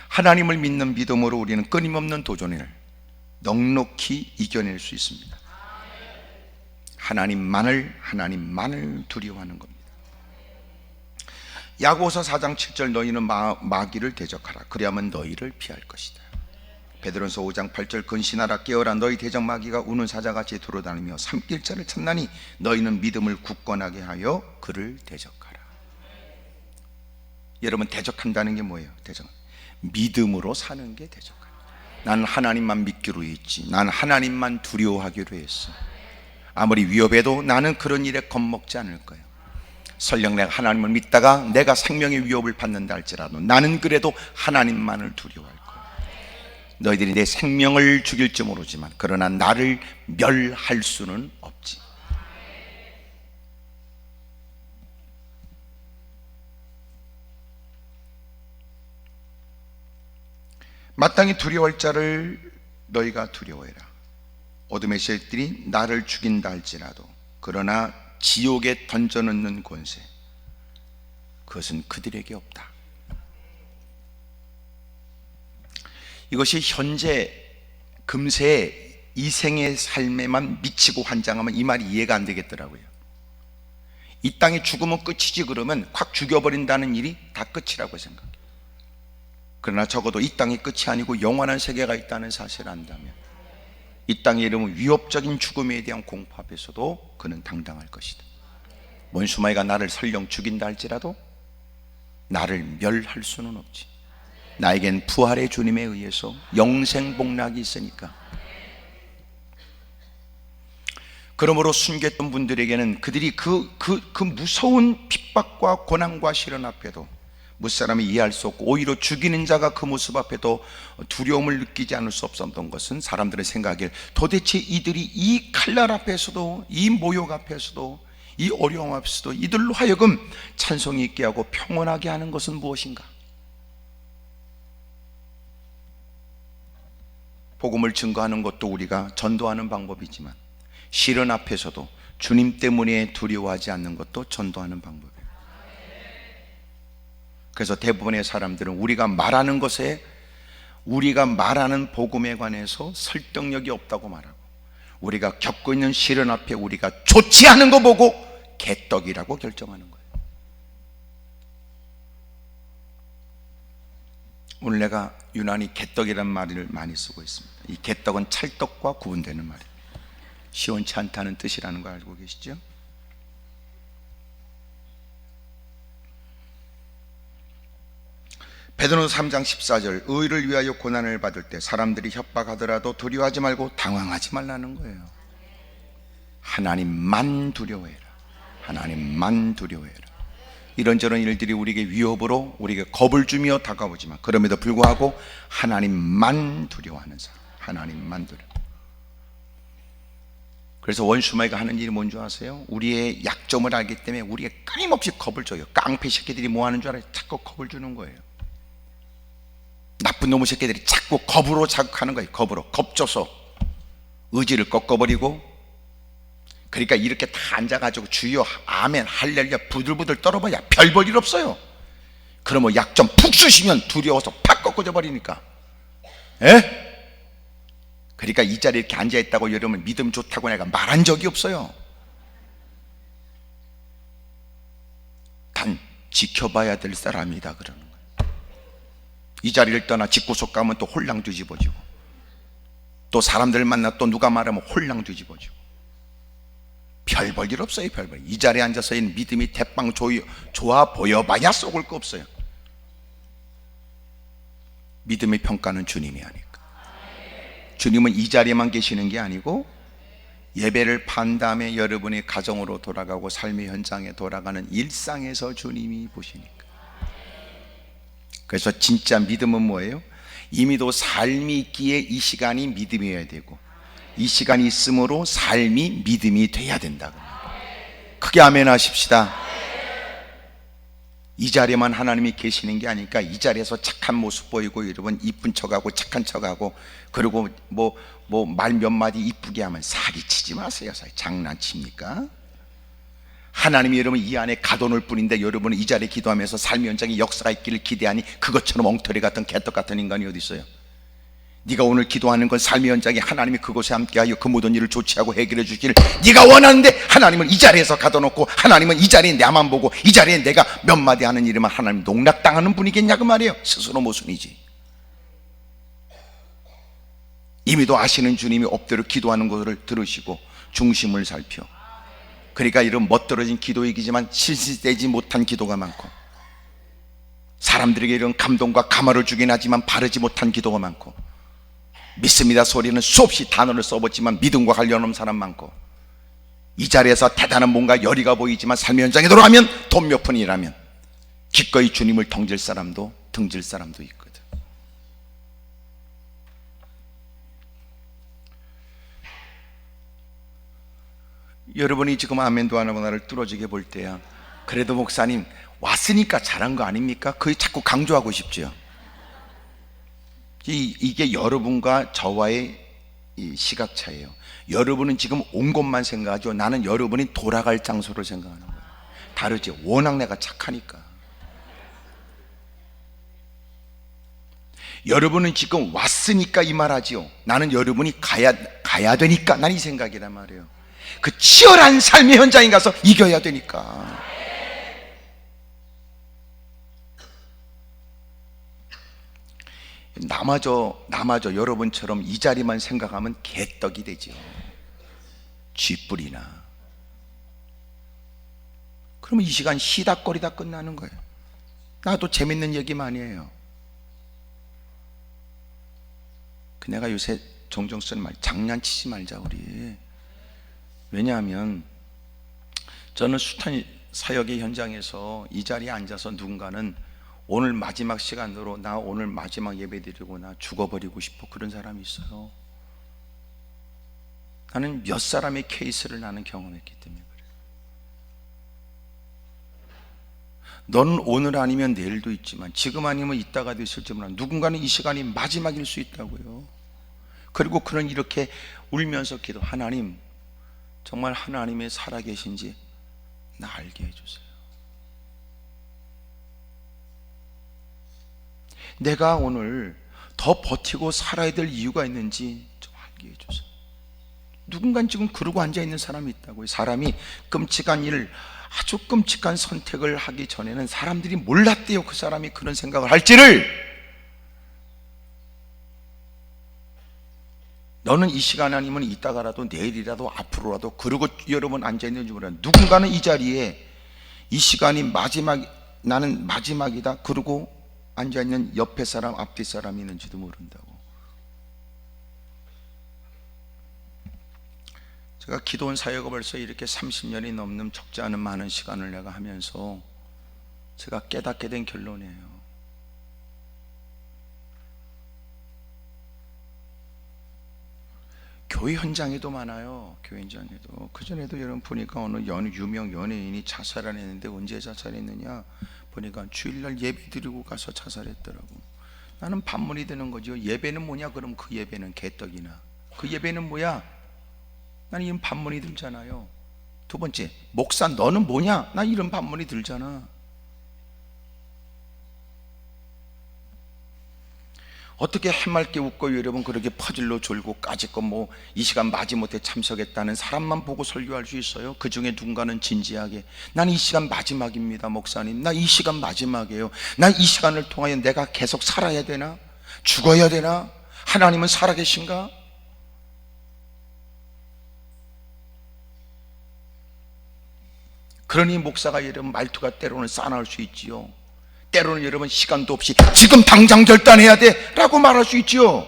하나님을 믿는 믿음으로 우리는 끊임없는 도전을 넉넉히 이겨낼 수 있습니다. 하나님만을 두려워하는 겁니다. 야고보서 4장 7절 너희는 마귀를 대적하라. 그리하면 너희를 피할 것이다. 베드로전서 5장 8절 근신하라 깨어라 너희 대적 마귀가 우는 사자같이 돌아다니며 삼킬 자를 찾나니 너희는 믿음을 굳건하게 하여 그를 대적하라. 여러분, 대적한다는 게 뭐예요? 대적, 믿음으로 사는 게 대적하라. 나는 하나님만 믿기로 했지, 나는 하나님만 두려워하기로 했어. 아무리 위협해도 나는 그런 일에 겁먹지 않을 거예요. 설령 내가 하나님을 믿다가 내가 생명의 위협을 받는다 할지라도 나는 그래도 하나님만을 두려워할 거야. 너희들이 내 생명을 죽일지 모르지만 그러나 나를 멸할 수는 없지. 마땅히 두려워할 자를 너희가 두려워해라. 어둠의 세력들이 나를 죽인다 할지라도 그러나 지옥에 던져넣는 권세, 그것은 그들에게 없다. 이것이 현재 금세 이 생의 삶에만 미치고 환장하면 이 말이 이해가 안 되겠더라고요. 이 땅에 죽으면 끝이지 그러면 확 죽여버린다는 일이 다 끝이라고 생각해요. 그러나 적어도 이 땅이 끝이 아니고 영원한 세계가 있다는 사실을 안다면 이 땅의 이름은 위협적인 죽음에 대한 공포 앞에서도 그는 당당할 것이다. 원수마귀가 나를 설령 죽인다 할지라도 나를 멸할 수는 없지. 나에겐 부활의 주님에 의해서 영생복락이 있으니까. 그러므로 순교했던 분들에게는 그들이 그 무서운 핍박과 고난과 시련 앞에도 무사람이 이해할 수 없고 오히려 죽이는 자가 그 모습 앞에도 두려움을 느끼지 않을 수 없었던 것은 사람들의 생각에 도대체 이들이 이 칼날 앞에서도 이 모욕 앞에서도 이 어려움 앞에서도 이들로 하여금 찬송이 있게 하고 평온하게 하는 것은 무엇인가? 복음을 증거하는 것도 우리가 전도하는 방법이지만 시련 앞에서도 주님 때문에 두려워하지 않는 것도 전도하는 방법이에요. 그래서 대부분의 사람들은 우리가 말하는 것에, 우리가 말하는 복음에 관해서 설득력이 없다고 말하고 우리가 겪고 있는 시련 앞에 우리가 좋지 않은 거 보고 개떡이라고 결정하는 거예요. 오늘 내가 유난히 개떡이라는 말을 많이 쓰고 있습니다. 이 개떡은 찰떡과 구분되는 말이에요. 시원치 않다는 뜻이라는 거 알고 계시죠? 베드로전서 3장 14절, 의를 위하여 고난을 받을 때 사람들이 협박하더라도 두려워하지 말고 당황하지 말라는 거예요. 하나님만 두려워해라. 하나님만 두려워해라. 이런저런 일들이 우리에게 위협으로 우리에게 겁을 주며 다가오지만 그럼에도 불구하고 하나님만 두려워하는 사람, 하나님만 두려워. 그래서 원수마귀가 하는 일이 뭔지 아세요? 우리의 약점을 알기 때문에 우리에게 끊임없이 겁을 줘요. 깡패 새끼들이 뭐 하는 줄 알아요? 자꾸 겁을 주는 거예요. 나쁜 놈의 새끼들이 자꾸 겁으로 자극하는 거예요. 겁으로 겁줘서 의지를 꺾어버리고, 그러니까 이렇게 다 앉아가지고 주여 아멘 할렐루야 부들부들 떨어봐야 별 볼 일 없어요. 그러면 약점 푹 쑤시면 두려워서 팍 꺾어져 버리니까. 에? 그러니까 이 자리에 이렇게 앉아있다고 여러분 믿음 좋다고 내가 말한 적이 없어요. 단 지켜봐야 될 사람이다 그러는 거예요. 이 자리를 떠나 집구석 가면 또 홀랑 뒤집어지고, 또 사람들 만나 또 누가 말하면 홀랑 뒤집어지고, 별 볼 일 없어요. 별 볼. 이 자리에 앉아서 있는 믿음이 대빵 좋아 보여봐야 썩을 거 없어요. 믿음의 평가는 주님이 하니까. 주님은 이 자리에만 계시는 게 아니고 예배를 판 다음에 여러분의 가정으로 돌아가고 삶의 현장에 돌아가는 일상에서 주님이 보시니까. 그래서 진짜 믿음은 뭐예요? 이미도 삶이 있기에 이 시간이 믿음이어야 되고 이 시간이 있으므로 삶이 믿음이 돼야 된다. 크게 아멘 하십시다. 이 자리에만 하나님이 계시는 게 아니니까 이 자리에서 착한 모습 보이고 여러분 이쁜 척하고 착한 척하고 그리고 뭐 말 몇 마디 이쁘게 하면 사기치지 마세요. 장난칩니까? 하나님이 여러분 이 안에 가둬놓을 뿐인데 여러분은 이 자리에 기도하면서 삶의 현장에 역사가 있기를 기대하니 그것처럼 엉터리 같은 개떡 같은 인간이 어디 있어요? 네가 오늘 기도하는 건 삶의 현장에 하나님이 그곳에 함께하여 그 모든 일을 조치하고 해결해 주기를 네가 원하는데 하나님은 이 자리에서 가둬놓고 하나님은 이 자리에 나만 보고 이 자리에 내가 몇 마디 하는 일이면 하나님 농락당하는 분이겠냐 그 말이에요. 스스로 모순이지. 이미도 아시는 주님이 엎드려 기도하는 것을 들으시고 중심을 살펴, 그러니까 이런 멋들어진 기도이기지만 실시되지 못한 기도가 많고 사람들에게 이런 감동과 감화를 주긴 하지만 바르지 못한 기도가 많고 믿습니다 소리는 수없이 단어를 써봤지만 믿음과 관련 없는 사람 많고 이 자리에서 대단한 뭔가 열의가 보이지만 삶의 현장에 돌아가면 돈 몇 푼이라면 기꺼이 주님을 등질 사람도 있거든. 여러분이 지금 아멘도 안 하고 나를 뚫어지게 볼 때야, 그래도 목사님 왔으니까 잘한 거 아닙니까? 그게 자꾸 강조하고 싶죠. 이게 여러분과 저와의 이 시각차예요. 여러분은 지금 온 곳만 생각하죠. 나는 여러분이 돌아갈 장소를 생각하는 거예요. 다르지. 워낙 내가 착하니까. 여러분은 지금 왔으니까 이 말하지요. 나는 여러분이 가야 되니까 난 이 생각이란 말이에요. 그 치열한 삶의 현장에 가서 이겨야 되니까. 나마저 여러분처럼 이 자리만 생각하면 개떡이 되죠. 쥐뿔이나. 그러면 이 시간 시닥거리다 끝나는 거예요. 나도 재밌는 얘기 많이 해요. 내가 요새 종종 쓰는 말, 장난치지 말자 우리. 왜냐하면 저는 숱한 사역의 현장에서 이 자리에 앉아서 누군가는 오늘 마지막 시간으로 나 오늘 마지막 예배 드리고 나 죽어버리고 싶어, 그런 사람이 있어요. 나는 몇 사람의 케이스를 나는 경험했기 때문에 그래요. 너는 오늘 아니면 내일도 있지만 지금 아니면 이따가도 있을지 몰라. 누군가는 이 시간이 마지막일 수 있다고요. 그리고 그는 이렇게 울면서 기도, 하나님 정말 하나님의 살아계신지 나 알게 해주세요. 내가 오늘 더 버티고 살아야 될 이유가 있는지 좀 알게 해주세요. 누군가 지금 그러고 앉아있는 사람이 있다고요. 사람이 끔찍한 일, 아주 끔찍한 선택을 하기 전에는 사람들이 몰랐대요. 그 사람이 그런 생각을 할지를. 너는 이 시간 아니면 이따가라도 내일이라도 앞으로라도 그러고 여러분 앉아있는 줄 몰라. 누군가는 이 자리에 이 시간이 마지막, 나는 마지막이다 그러고 앉아있는 옆에 사람 앞뒤 사람이 있는지도 모른다고. 제가 기도원 사역을 벌써 이렇게 30년이 넘는 적지 않은 많은 시간을 내가 하면서 제가 깨닫게 된 결론이에요. 교회 현장에도 많아요. 교회 현장에도. 그전에도 여러분 보니까 어느 유명 연예인이 자살을 했는데 언제 자살했느냐 보니까 주일날 예배 드리고 가서 자살했더라고. 나는 반문이 되는 거죠. 예배는 뭐냐? 그럼 그 예배는 개떡이나. 그 예배는 뭐야? 나는 이런 반문이 들잖아요. 두 번째, 목사 너는 뭐냐? 난 이런 반문이 들잖아. 어떻게 해맑게 웃고 여러분 그렇게 퍼질러 졸고 까짓것 뭐 이 시간 마지못해 참석했다는 사람만 보고 설교할 수 있어요? 그 중에 누군가는 진지하게 난 이 시간 마지막입니다 목사님, 나 이 시간 마지막이에요. 난 이 시간을 통하여 내가 계속 살아야 되나? 죽어야 되나? 하나님은 살아계신가? 그러니 목사가 여러분 말투가 때로는 싸나울 수 있지요. 때로는 여러분 시간도 없이 지금 당장 결단해야 돼 라고 말할 수 있지요.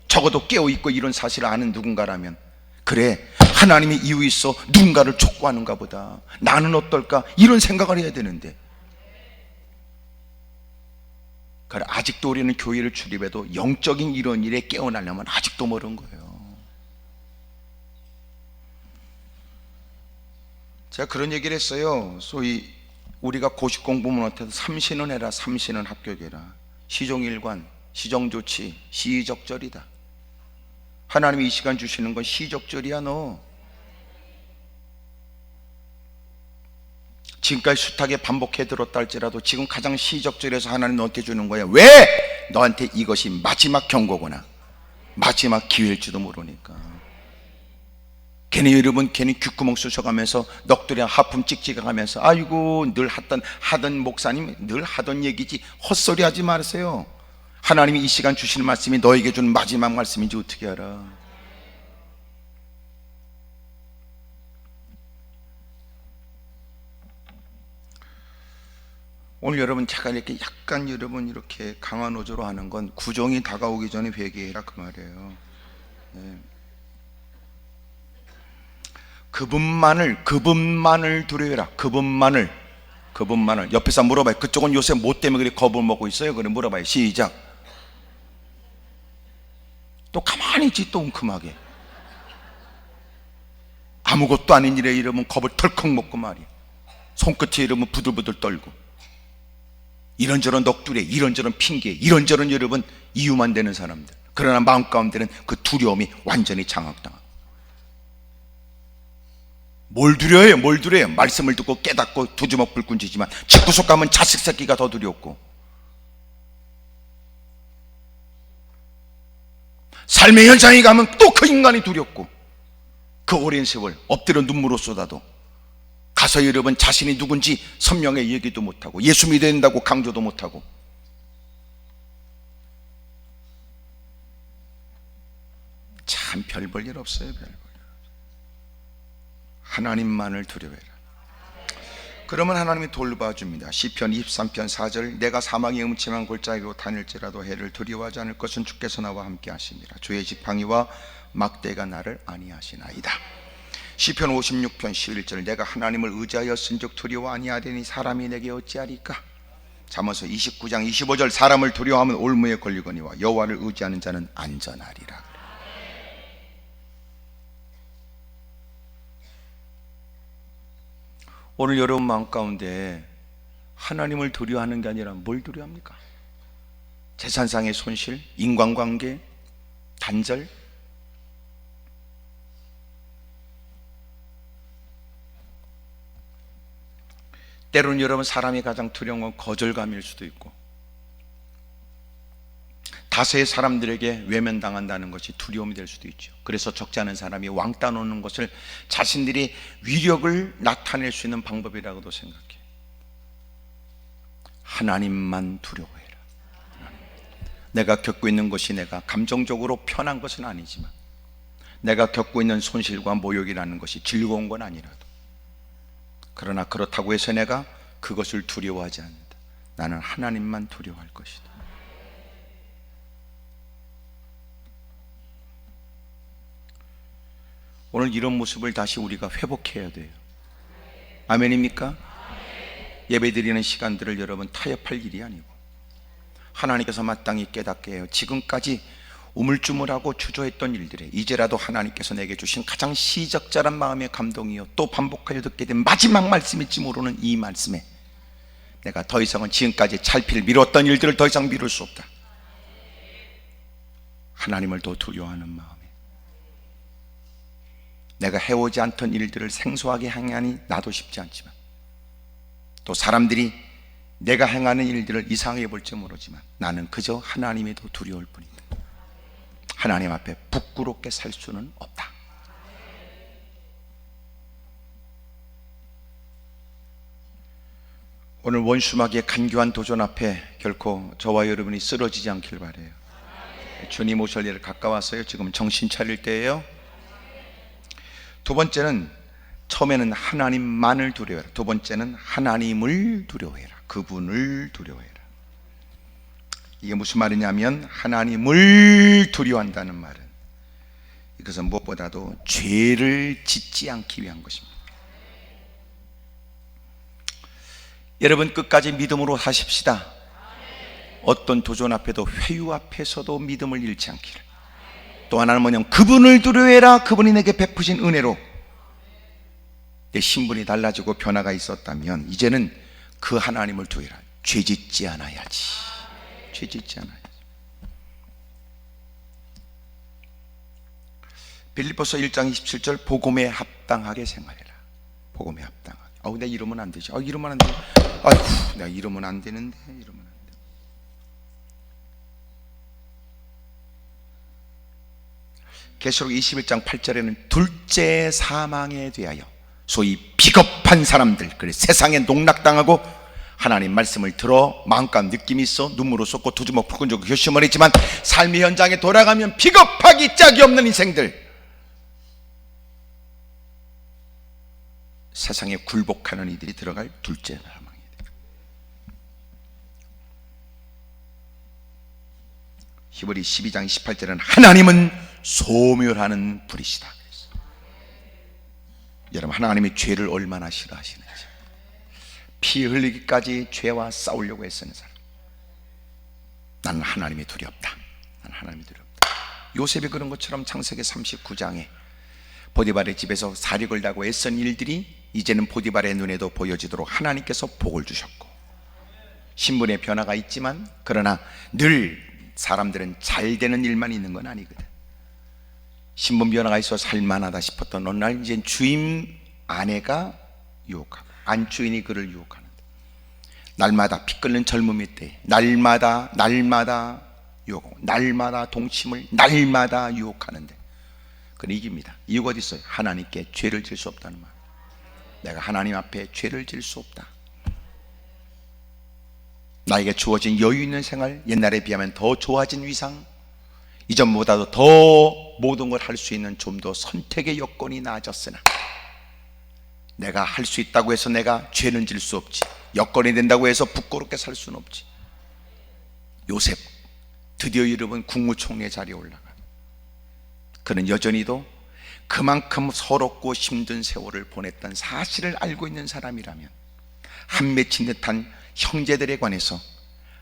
적어도 깨어있고 이런 사실을 아는 누군가라면 그래, 하나님이 이유 있어 누군가를 촉구하는가 보다, 나는 어떨까, 이런 생각을 해야 되는데 그래, 아직도 우리는 교회를 출입해도 영적인 이런 일에 깨어나려면 아직도 멀은 거예요. 제가 그런 얘기를 했어요. 소위 우리가 고시 공부문한테도 3시는 해라, 3시는 합격해라. 시종일관, 시정조치, 시적절이다. 하나님이 이 시간 주시는 건 시적절이야. 너 지금까지 숱하게 반복해 들었다 할지라도 지금 가장 시적절해서 하나님 너한테 주는 거야. 왜? 너한테 이것이 마지막 경고구나, 마지막 기회일지도 모르니까. 괜히 여러분 괜히 귓구멍 쑤셔가면서 넋두리랑 하품 찍찍하면서 아이고 늘 하던 목사님 늘 하던 얘기지, 헛소리 하지 마세요. 하나님이 이 시간 주시는 말씀이 너에게 주는 마지막 말씀인지 어떻게 알아? 오늘 여러분 제가 이렇게 약간 여러분 이렇게 강한 어조로 하는 건 구종이 다가오기 전에 회개해라 그 말이에요. 네. 그분만을 두려워해라. 그분만을. 옆에서 물어봐요. 그쪽은 요새 뭐 때문에 그렇게 겁을 먹고 있어요? 그래 물어봐요. 시작. 또 가만히 있지, 또 웅큼하게. 아무것도 아닌 일에 이러면 겁을 덜컥 먹고 말이야. 손끝에 이러면 부들부들 떨고, 이런저런 넋두리, 이런저런 핑계, 이런저런 여러분 이유만 되는 사람들. 그러나 마음 가운데는 그 두려움이 완전히 장악당하고. 뭘 두려워해요? 말씀을 듣고 깨닫고 두 주먹 불 꾼지지만 집구석 가면 자식 새끼가 더 두렵고, 삶의 현장에 가면 또 그 인간이 두렵고, 그 오랜 세월 엎드려 눈물을 쏟아도 가서 여러분 자신이 누군지 선명히 얘기도 못하고 예수 믿어야 된다고 강조도 못하고, 참 별 볼 일 없어요. 별 볼 일. 하나님만을 두려워해라. 그러면 하나님이 돌봐줍니다. 시편 23편 4절, 내가 사망의 음침한 골짜기로 다닐지라도 해를 두려워하지 않을 것은 주께서 나와 함께 하시니라. 주의 지팡이와 막대가 나를 안위하시나이다. 시편 56편 11절, 내가 하나님을 의지하였은즉 두려워 아니하되니 사람이 내게 어찌하리까. 잠언서 29장 25절, 사람을 두려워하면 올무에 걸리거니와 여호와를 의지하는 자는 안전하리라. 오늘 여러분 마음 가운데 하나님을 두려워하는 게 아니라 뭘 두려워합니까? 재산상의 손실, 인간관계, 단절, 때로는 여러분 사람이 가장 두려운 건 거절감일 수도 있고, 다수의 사람들에게 외면당한다는 것이 두려움이 될 수도 있죠. 그래서 적지 않은 사람이 왕따 놓는 것을 자신들이 위력을 나타낼 수 있는 방법이라고도 생각해. 하나님만 두려워해라. 내가 겪고 있는 것이 내가 감정적으로 편한 것은 아니지만, 내가 겪고 있는 손실과 모욕이라는 것이 즐거운 건 아니라도, 그러나 그렇다고 해서 내가 그것을 두려워하지 않는다. 나는 하나님만 두려워할 것이다. 오늘 이런 모습을 다시 우리가 회복해야 돼요. 아멘입니까? 예배드리는 시간들을 여러분 타협할 일이 아니고, 하나님께서 마땅히 깨닫게 해요. 지금까지 우물쭈물하고 주저했던 일들에 이제라도 하나님께서 내게 주신 가장 시적절한 마음의 감동이요, 또 반복하여 듣게 된 마지막 말씀일지 모르는 이 말씀에 내가 더 이상은 지금까지 찰필 미뤘던 일들을 더 이상 미룰 수 없다. 하나님을 더 두려워하는 마음에 내가 해오지 않던 일들을 생소하게 행하니 나도 쉽지 않지만, 또 사람들이 내가 행하는 일들을 이상하게 볼지 모르지만 나는 그저 하나님이 더 두려울 뿐이다. 하나님 앞에 부끄럽게 살 수는 없다. 오늘 원수마귀의 간교한 도전 앞에 결코 저와 여러분이 쓰러지지 않길 바라요. 주님 오실 일을 가까웠어요. 지금 정신 차릴 때예요. 두 번째는, 처음에는 하나님만을 두려워해라. 두 번째는 하나님을 두려워해라. 그분을 두려워해라. 이게 무슨 말이냐면, 하나님을 두려워한다는 말은 이것은 무엇보다도 죄를 짓지 않기 위한 것입니다. 여러분 끝까지 믿음으로 하십시다. 어떤 도전 앞에도, 회유 앞에서도 믿음을 잃지 않기를. 또 하나는 뭐냐면, 그분을 두려워해라. 그분이 내게 베푸신 은혜로 내 신분이 달라지고 변화가 있었다면 이제는 그 하나님을 두려워해라. 죄짓지 않아야지. 죄짓지 않아야지. 빌립보서 1장 27절, 복음에 합당하게 생활해라. 복음에 합당하게. 내가 이러면 안 되지. 이러면 안 돼. 아이고, 내가 이러면 안 되는데. 이러면 안 돼. 계시록 21장 8절에는 둘째 사망에 대하여, 소위 비겁한 사람들, 그래 세상에 농락당하고 하나님 말씀을 들어 마음껏 느낌이 있어 눈물을 쏟고 두 주먹 붉은 적 결심을 했지만 삶의 현장에 돌아가면 비겁하기 짝이 없는 인생들, 세상에 굴복하는 이들이 들어갈 둘째 사망에 대하여. 히브리 12장 28절은 하나님은 소멸하는 불이시다. 여러분, 하나님이 죄를 얼마나 싫어하시는지. 피 흘리기까지 죄와 싸우려고 애쓰는 사람. 나는 하나님이 두렵다. 나는 하나님이 두렵다. 요셉이 그런 것처럼 창세기 39장에 보디발의 집에서 살이 걸다고 애쓴 일들이 이제는 보디발의 눈에도 보여지도록 하나님께서 복을 주셨고, 신분의 변화가 있지만 그러나 늘 사람들은 잘 되는 일만 있는 건 아니거든. 신분 변화가 있어 살만하다 싶었던 어느 날 이제 주임 아내가 유혹하고 안주인이 그를 유혹하는데, 날마다 피 끓는 젊음이 때 날마다 유혹하고 날마다 동침을 날마다 유혹하는데 그는 이깁니다. 이유가 어디 있어요? 하나님께 죄를 질 수 없다는 말. 내가 하나님 앞에 죄를 질 수 없다. 나에게 주어진 여유 있는 생활, 옛날에 비하면 더 좋아진 위상, 이전보다도 더 모든 걸 할 수 있는 좀 더 선택의 여건이 나아졌으나 내가 할 수 있다고 해서 내가 죄는 질 수 없지. 여건이 된다고 해서 부끄럽게 살 수는 없지. 요셉 드디어 이름은 국무총리의 자리에 올라가. 그는 여전히도 그만큼 서럽고 힘든 세월을 보냈던 사실을 알고 있는 사람이라면 한 맺힌 듯한 형제들에 관해서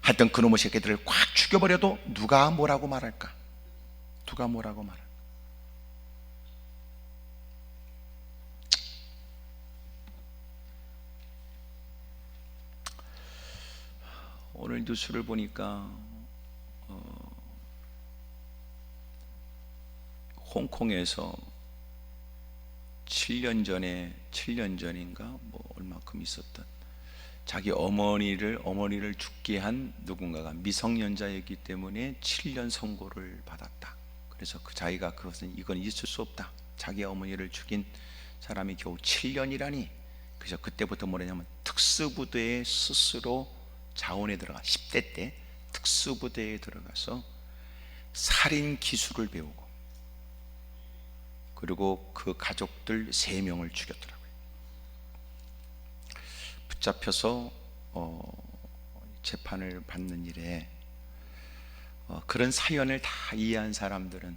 하여튼 그놈의 새끼들을 꽉 죽여버려도 누가 뭐라고 말할까? 누가 뭐라고 말할까? 오늘 뉴스를 보니까 홍콩에서 7년 전인가 뭐 얼마큼 있었던 자기 어머니를 죽게 한 누군가가 미성년자였기 때문에 7년 선고를 받았다. 그래서 그 자기가 이건 있을 수 없다. 자기 어머니를 죽인 사람이 겨우 7년이라니. 그래서 그때부터 뭐냐면 특수부대에 스스로 자원에 들어가 10대 때 특수부대에 들어가서 살인 기술을 배우고, 그리고 그 가족들 3명을 죽였더라고요. 붙잡혀서 재판을 받는 일에 그런 사연을 다 이해한 사람들은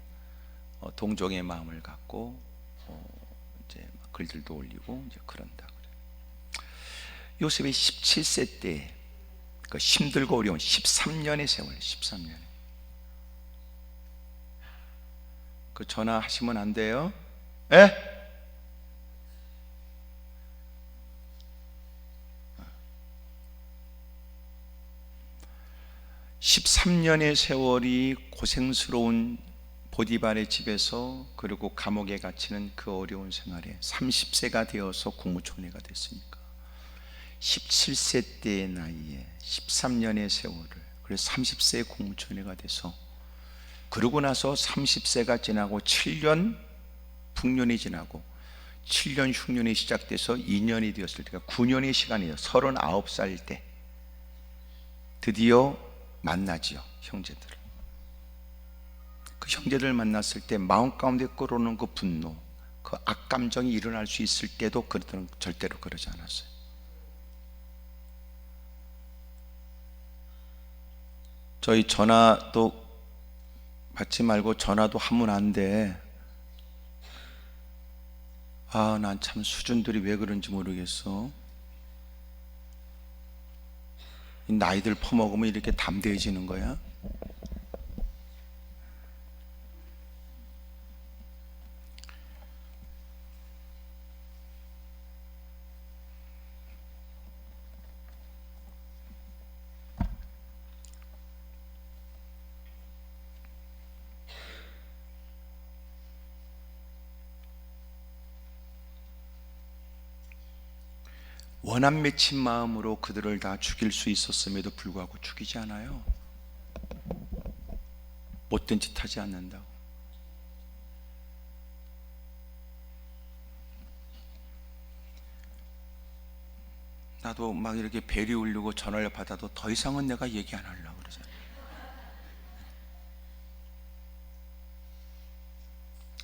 동정의 마음을 갖고 이제 글들도 올리고 이제 그런다 그래요. 요셉이 17세 때 그 힘들고 어려운 13년의 세월, 13년. 그 전화하시면 안 돼요? 예? 13년의 세월이 고생스러운 보디발의 집에서, 그리고 감옥에 갇히는 그 어려운 생활에 30세가 되어서 국무총리가 됐으니까 17세 때의 나이에 13년의 세월을, 그래서 30세의 국무총리가 돼서, 그러고 나서 30세가 지나고 7년 풍년이 지나고 7년 흉년이 시작돼서 2년이 되었을 때가 9년의 시간이에요. 39살 때 드디어 만나지요, 형제들을. 그 형제들을 만났을 때 마음 가운데 끓어오는 그 분노, 그 악감정이 일어날 수 있을 때도 그들은 절대로 그러지 않았어요. 저희 전화도 받지 말고 전화도 하면 안 돼. 아, 난 참 수준들이 왜 그런지 모르겠어. 나이들 퍼먹으면 이렇게 담대해지는 거야? 원한 맺힌 마음으로 그들을 다 죽일 수 있었음에도 불구하고 죽이지 않아요. 못된 짓 하지 않는다고. 나도 막 이렇게 벨이 울리고 전화를 받아도 더 이상은 내가 얘기 안 하려고 그러잖아요.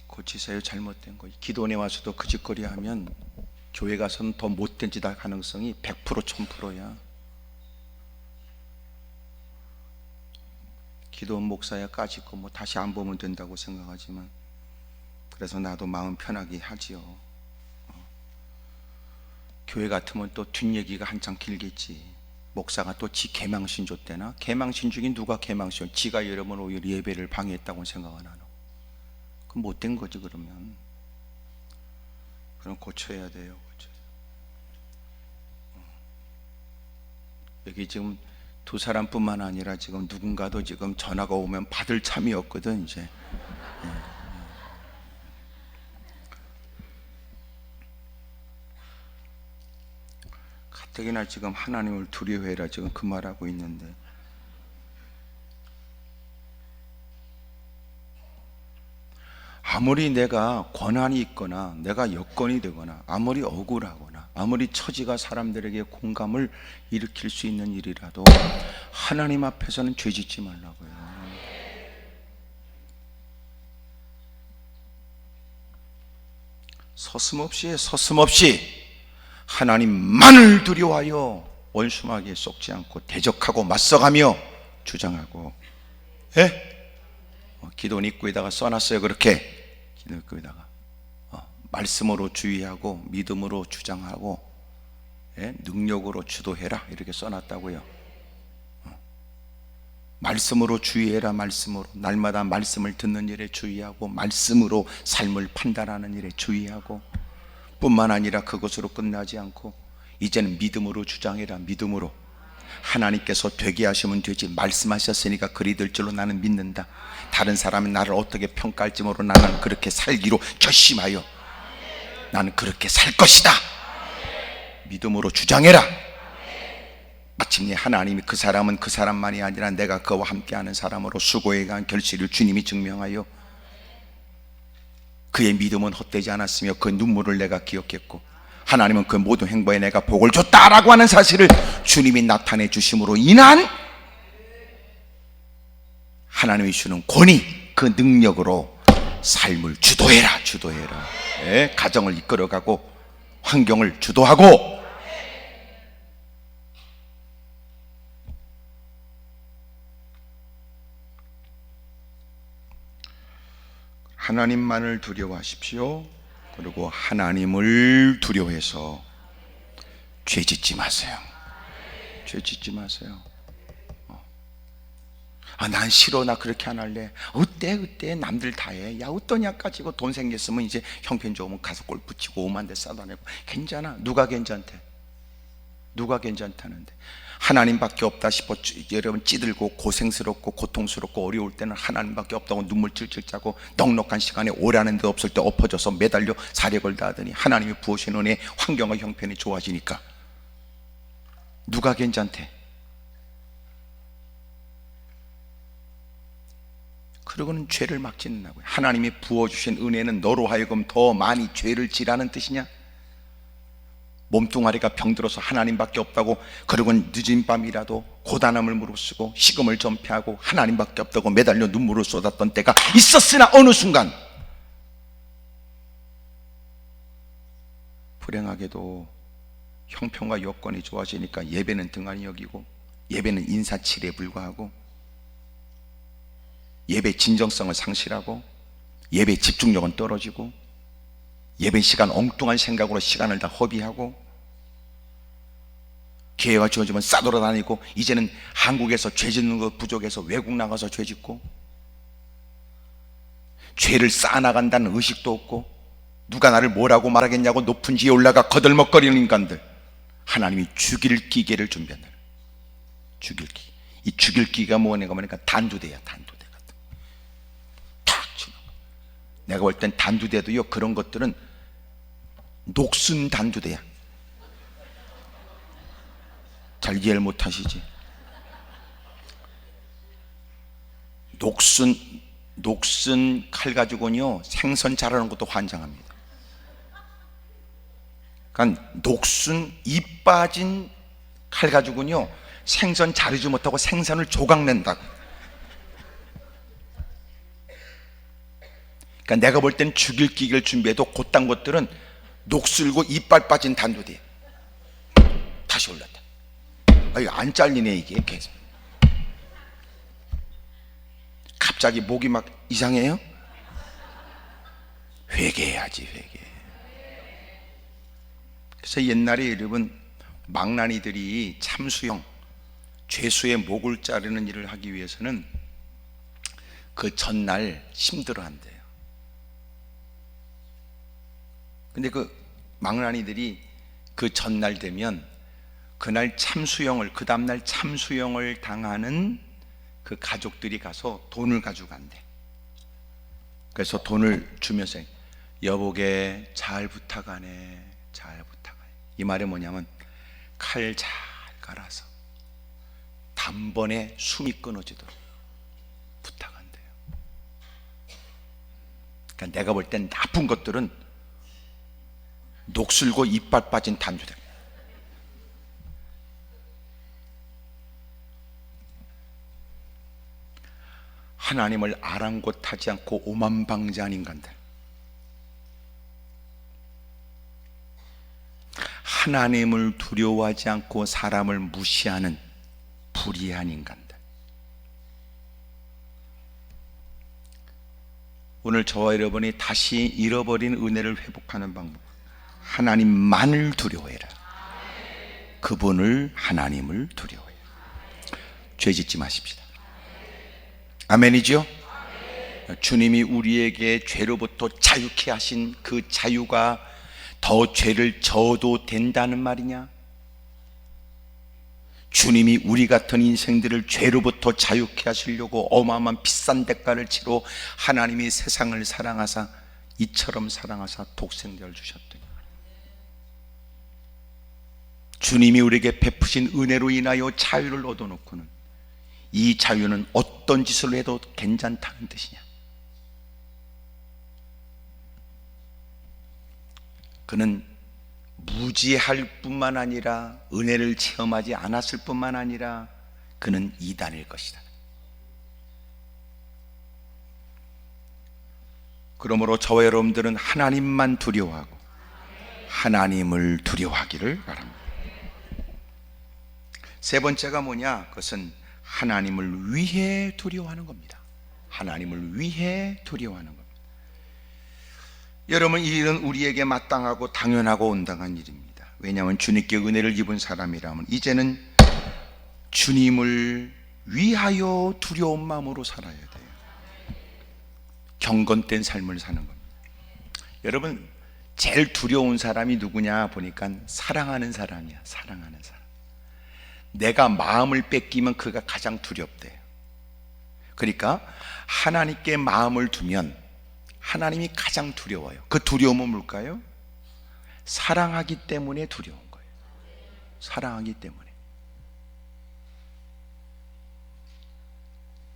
고치세요, 잘못된 거. 기도원에 와서도 그 짓거리 하면 교회 가서는 더 못된 짓 할 가능성이 100% 1000%야. 기도원 목사야 까짓거 뭐 다시 안 보면 된다고 생각하지만, 그래서 나도 마음 편하게 하지요. 교회 같으면 또 뒷얘기가 한참 길겠지. 목사가 또 지 개망신 줬대나? 개망신 중에 누가 개망신? 지가 여러 번 오히려 예배를 방해했다고 생각은 안 하고. 그럼 못된 거지. 그러면 그럼 고쳐야 돼요. 여기 지금 두 사람뿐만 아니라 지금 누군가도 지금 전화가 오면 받을 참이 없거든. 이제 가뜩이나 지금 하나님을 두려워해라 지금 그 말하고 있는데, 아무리 내가 권한이 있거나 내가 여건이 되거나 아무리 억울하거나 아무리 처지가 사람들에게 공감을 일으킬 수 있는 일이라도 하나님 앞에서는 죄 짓지 말라고요. 서슴없이 하나님만을 두려워하여 원수마귀에 속지 않고 대적하고 맞서가며 주장하고. 기도 입구에다가 써놨어요. 그렇게 기도 입구에다가 말씀으로 주의하고 믿음으로 주장하고 능력으로 주도해라 이렇게 써놨다고요. 말씀으로 주의해라. 말씀으로 날마다 말씀을 듣는 일에 주의하고 말씀으로 삶을 판단하는 일에 주의하고, 뿐만 아니라 그것으로 끝나지 않고 이제는 믿음으로 주장해라. 믿음으로 하나님께서 되게 하시면 되지, 말씀하셨으니까 그리 될 줄로 나는 믿는다. 다른 사람은 나를 어떻게 평가할지 모르 나는 그렇게 살기로 결심하여 나는 그렇게 살 것이다. 믿음으로 주장해라. 마침내 하나님이 그 사람은 그 사람만이 아니라 내가 그와 함께하는 사람으로 수고에 간 결실을 주님이 증명하여 그의 믿음은 헛되지 않았으며 그 눈물을 내가 기억했고 하나님은 그 모든 행보에 내가 복을 줬다라고 하는 사실을 주님이 나타내 주심으로 인한 하나님이 주는 권위, 그 능력으로 삶을 주도해라. 가정을 이끌어가고 환경을 주도하고. 하나님만을 두려워하십시오. 그리고 하나님을 두려워해서 죄 짓지 마세요. 죄 짓지 마세요. 난 싫어, 나 그렇게 안 할래. 어때 남들 다 해. 야 어떠냐 가지고 돈 생겼으면 이제 형편 좋으면 가서 골프 치고 5만 대 싸다내고 괜찮아. 누가 괜찮대? 누가 괜찮다는데? 하나님밖에 없다 싶어 여러분 찌들고 고생스럽고 고통스럽고 어려울 때는 하나님밖에 없다고 눈물 찔찔 짜고 넉넉한 시간에 오라는 데 없을 때 엎어져서 매달려 사려 걸다 하더니 하나님이 부으신 은혜 환경과 형편이 좋아지니까 누가 괜찮대? 그러고는 죄를 막 짓는다고요. 하나님이 부어주신 은혜는 너로 하여금 더 많이 죄를 지라는 뜻이냐? 몸뚱아리가 병들어서 하나님밖에 없다고 그러고는 늦은 밤이라도 고단함을 무릅쓰고 식음을 전폐하고 하나님밖에 없다고 매달려 눈물을 쏟았던 때가 있었으나 어느 순간 불행하게도 형편과 여건이 좋아지니까 예배는 등한히 여기고 예배는 인사치레에 불과하고 예배 진정성을 상실하고 예배 집중력은 떨어지고 예배 시간 엉뚱한 생각으로 시간을 다 허비하고 기회가 주어지면 싸돌아다니고 이제는 한국에서 죄 짓는 것 부족해서 외국 나가서 죄 짓고 죄를 쌓아나간다는 의식도 없고 누가 나를 뭐라고 말하겠냐고 높은 지에 올라가 거들먹거리는 인간들, 하나님이 죽일 기계를 준비한다. 죽일 기. 이 죽일 기가 뭐냐고 하니까 단두대야. 단두대 같은 탁 치는 거. 내가 볼 땐 단두대도요 그런 것들은 녹슨 단두대야. 잘 이해를 못 하시지? 녹슨 칼 가지고는요 생선 자르는 것도 환장합니다. 그러니까 녹슨 잎 빠진 칼 가지고는요 생선 자르지 못하고 생선을 조각낸다. 그러니까 내가 볼 땐 죽일 기계를 준비해도 곧단 것들은 녹슬고 이빨 빠진 단두대 다시 올랐다. 이거 안 잘리네 이게 계속. 갑자기 목이 막 이상해요? 회개해야지. 회개. 그래서 옛날에 여러분 망나니들이 참수형 죄수의 목을 자르는 일을 하기 위해서는 그 전날 힘들어한대요. 근데 그 망나니들이 그 전날 되면 그날 참수형을, 그 다음날 참수형을 당하는 그 가족들이 가서 돈을 가져간대. 그래서 돈을 주면서 여보게 잘 부탁하네, 잘 부탁하네. 이 말이 뭐냐면 칼 잘 갈아서 단번에 숨이 끊어지도록 부탁한대요. 그러니까 내가 볼 땐 나쁜 것들은 녹슬고 이빨 빠진 단주다. 하나님을 아랑곳하지 않고 오만방자한 인간들, 하나님을 두려워하지 않고 사람을 무시하는 불의한 인간들. 오늘 저와 여러분이 다시 잃어버린 은혜를 회복하는 방법, 하나님만을 두려워해라. 그분을, 하나님을 두려워해라. 죄 짓지 마십시다. 아멘이죠? 주님이 우리에게 죄로부터 자유케 하신 그 자유가 더 죄를 져도 된다는 말이냐? 주님이 우리 같은 인생들을 죄로부터 자유케 하시려고 어마어마한 비싼 대가를 치러 하나님이 세상을 사랑하사 이처럼 사랑하사 독생자를 주셨더니, 주님이 우리에게 베푸신 은혜로 인하여 자유를 얻어놓고는 이 자유는 어떤 짓을 해도 괜찮다는 뜻이냐? 그는 무지할 뿐만 아니라 은혜를 체험하지 않았을 뿐만 아니라 그는 이단일 것이다. 그러므로 저와 여러분들은 하나님만 두려워하고 하나님을 두려워하기를 바랍니다. 세 번째가 뭐냐? 그것은 하나님을 위해 두려워하는 겁니다. 하나님을 위해 두려워하는 겁니다. 여러분, 이 일은 우리에게 마땅하고 당연하고 온당한 일입니다. 왜냐하면 주님께 은혜를 입은 사람이라면 이제는 주님을 위하여 두려운 마음으로 살아야 돼요. 경건된 삶을 사는 겁니다. 여러분, 제일 두려운 사람이 누구냐 보니까 사랑하는 사람이야. 사랑하는 사람. 내가 마음을 뺏기면 그가 가장 두렵대요. 그러니까 하나님께 마음을 두면 하나님이 가장 두려워요. 그 두려움은 뭘까요? 사랑하기 때문에 두려운 거예요. 사랑하기 때문에.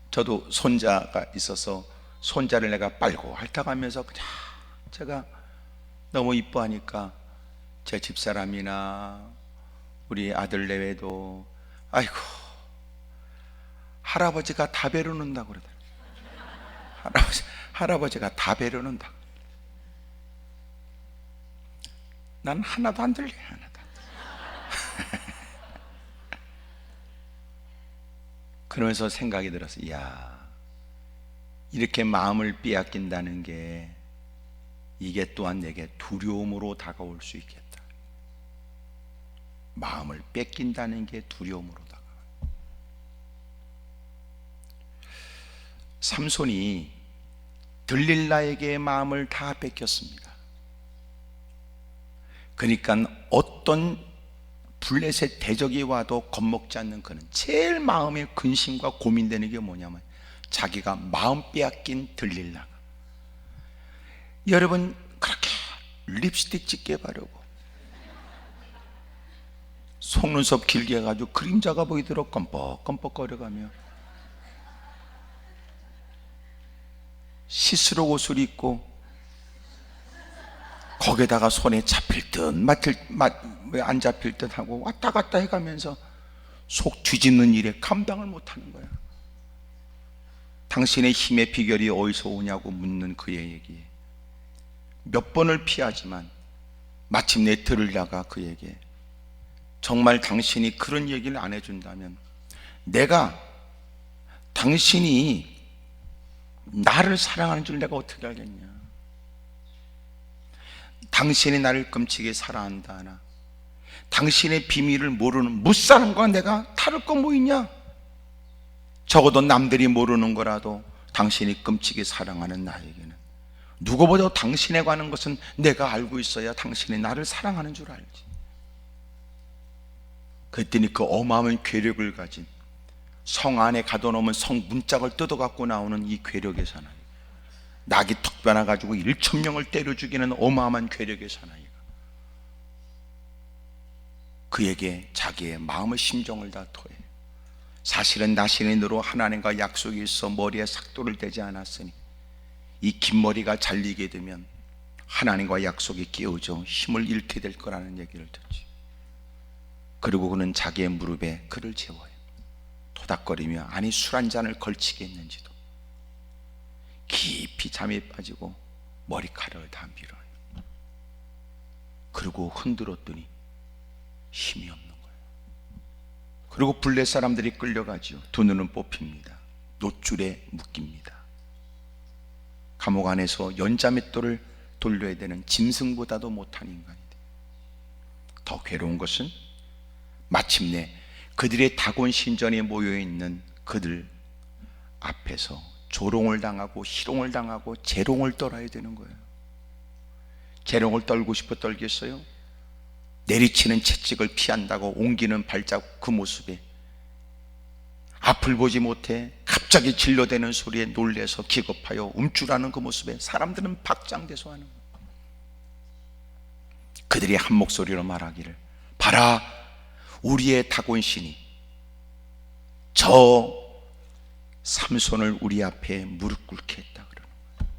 저도 손자가 있어서 손자를 내가 빨고 핥아가면서 그냥 제가 너무 이뻐하니까 제 집사람이나 우리 아들 내외도 아이고 할아버지가 다 배려놓는다고 그러더라고요. 할아버지가 다 배려놓는다. 난 하나도 안 들려. 하나도 안 들려. 그러면서 생각이 들었어. 이야, 이렇게 마음을 빼앗긴다는 게 이게 또한 내게 두려움으로 다가올 수 있겠다. 마음을 뺏긴다는 게 두려움으로 다가와요. 삼손이 들릴라에게 마음을 다 뺏겼습니다. 그러니까 어떤 블레셋 대적이 와도 겁먹지 않는 그는 제일 마음에 근심과 고민되는 게 뭐냐면 자기가 마음 빼앗긴 들릴라가, 여러분 그렇게 립스틱 짙게 바르고 속눈썹 길게 해가지고 그림자가 보이도록 껌뻑껌뻑거려가며 시스루 옷을 입고 거기다가 손에 잡힐 듯 왜 안 잡힐 듯 하고 왔다 갔다 해가면서 속 뒤집는 일에 감당을 못하는 거야. 당신의 힘의 비결이 어디서 오냐고 묻는 그의 얘기에 몇 번을 피하지만 마침내 들으려가 그에게 정말 당신이 그런 얘기를 안 해준다면 내가 당신이 나를 사랑하는 줄 내가 어떻게 알겠냐. 당신이 나를 끔찍이 사랑한다 하나 당신의 비밀을 모르는 무사람과 내가 다를 거 뭐 있냐? 적어도 남들이 모르는 거라도 당신이 끔찍이 사랑하는 나에게는 누구보다 당신에 관한 것은 내가 알고 있어야 당신이 나를 사랑하는 줄 알지. 그랬더니 그 어마어마한 괴력을 가진 성 안에 가둬놓으면 성 문짝을 뜯어갖고 나오는 이 괴력의 사나이, 낙이 턱 변해가지고 1,000명을 때려 죽이는 어마어마한 괴력의 사나이가 그에게 자기의 마음의 심정을 다 토해. 사실은 나 신인으로 하나님과 약속이 있어 머리에 삭도를 대지 않았으니 이 긴 머리가 잘리게 되면 하나님과 약속이 깨어져 힘을 잃게 될 거라는 얘기를 듣지. 그리고 그는 자기의 무릎에 그를 재워요. 토닥거리며 아니 술 한 잔을 걸치겠는지도 깊이 잠에 빠지고 머리카락을 다 밀어요. 그리고 흔들었더니 힘이 없는 거예요. 그리고 블레 사람들이 끌려가지요. 두 눈은 뽑힙니다. 놋줄에 묶입니다. 감옥 안에서 연자맷돌을 돌려야 되는 짐승보다도 못한 인간이 돼요. 더 괴로운 것은 마침내 그들의 다곤 신전에 모여있는 그들 앞에서 조롱을 당하고 희롱을 당하고 재롱을 떨어야 되는 거예요. 재롱을 떨고 싶어 떨겠어요? 내리치는 채찍을 피한다고 옮기는 발자국 그 모습에 앞을 보지 못해 갑자기 진로대는 소리에 놀래서 기겁하여 움찔하는 그 모습에 사람들은 박장대소 하는 거예요. 그들이 한 목소리로 말하기를 봐라, 우리의 다곤신이 저 삼손을 우리 앞에 무릎 꿇게 했다 그러는 거예요.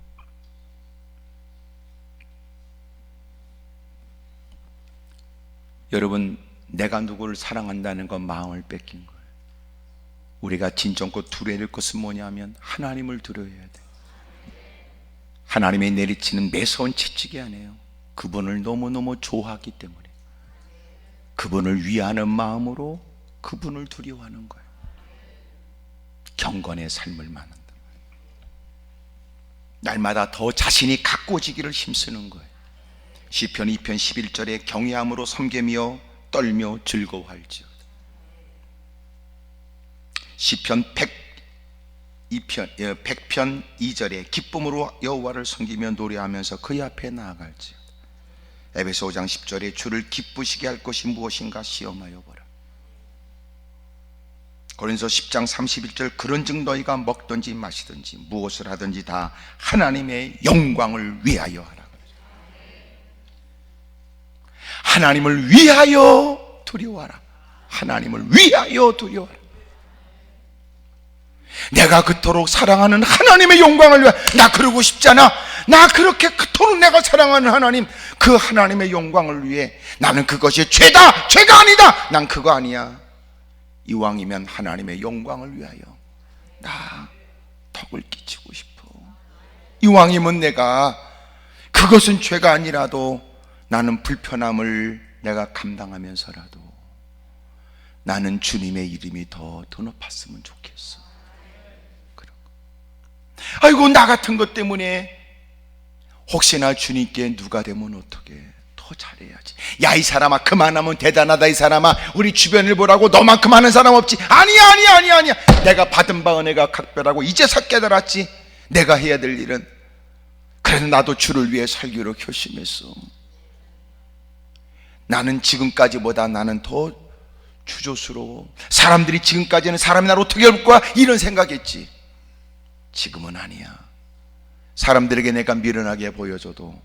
여러분, 내가 누구를 사랑한다는 건 마음을 뺏긴 거예요. 우리가 진정껏 두려워야 될 것은 뭐냐면 하나님을 두려워해야 돼요. 하나님의 내리치는 매서운 채찍이 아니에요. 그분을 너무너무 좋아하기 때문에 그분을 위하는 마음으로 그분을 두려워하는 거예요. 경건의 삶을 만든다. 날마다 더 자신이 가꿔지기를 힘쓰는 거예요. 시편 2편 11절에 경외함으로 섬기며 떨며 즐거워할지어다. 시편 100편 2절에 기쁨으로 여호와를 섬기며 노래하면서 그의 앞에 나아갈지어다. 에베소 5장 10절에 주를 기쁘시게 할 것이 무엇인가 시험하여 보라. 고린도서 10장 31절 그런즉 너희가 먹든지 마시든지 무엇을 하든지 다 하나님의 영광을 위하여 하라. 하나님을 위하여 두려워하라. 하나님을 위하여 두려워하라. 내가 그토록 사랑하는 하나님의 영광을 위하여. 나 그러고 싶잖아. 나 그렇게 그토록 내가 사랑하는 하나님, 그 하나님의 영광을 위해 나는 그것이 죄다, 죄가 아니다. 난 그거 아니야. 이왕이면 하나님의 영광을 위하여 나 덕을 끼치고 싶어. 이왕이면 내가 그것은 죄가 아니라도 나는 불편함을 내가 감당하면서라도 나는 주님의 이름이 더 높았으면 좋겠어. 그런 거. 아이고, 나 같은 것 때문에 혹시나 주님께 누가 되면 어떡해. 더 잘해야지. 야, 이 사람아, 그만하면 대단하다. 이 사람아, 우리 주변을 보라고. 너만큼 하는 사람 없지. 아니야. 내가 받은 바 은혜가 각별하고 이제서 깨달았지. 내가 해야 될 일은. 그래서 나도 주를 위해 살기로 결심했어. 나는 지금까지보다 나는 더 주저스러워. 사람들이 지금까지는 사람이 나를 어떻게 볼 거야 이런 생각했지. 지금은 아니야. 사람들에게 내가 미련하게 보여줘도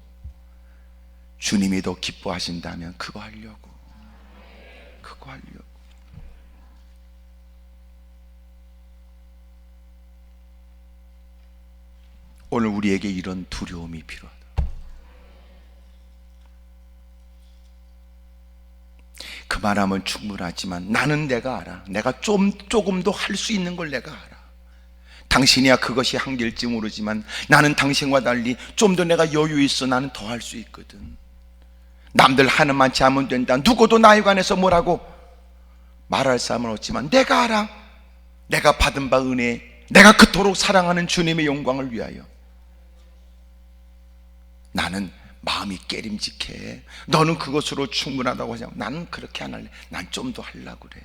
주님이 더 기뻐하신다면 그거 하려고. 오늘 우리에게 이런 두려움이 필요하다. 그만하면 충분하지만 나는 내가 알아. 내가 조금도 할 수 있는 걸 내가 알아. 당신이야 그것이 한계일지 모르지만 나는 당신과 달리 좀 더 내가 여유 있어. 나는 더 할 수 있거든. 남들 하는 만치 하면 된다. 누구도 나에 관해서 뭐라고 말할 사람은 없지만 내가 알아. 내가 받은 바 은혜, 내가 그토록 사랑하는 주님의 영광을 위하여 나는 마음이 깨림직해. 너는 그것으로 충분하다고 하냐. 나는 그렇게 안 할래. 난 좀 더 하려고 그래.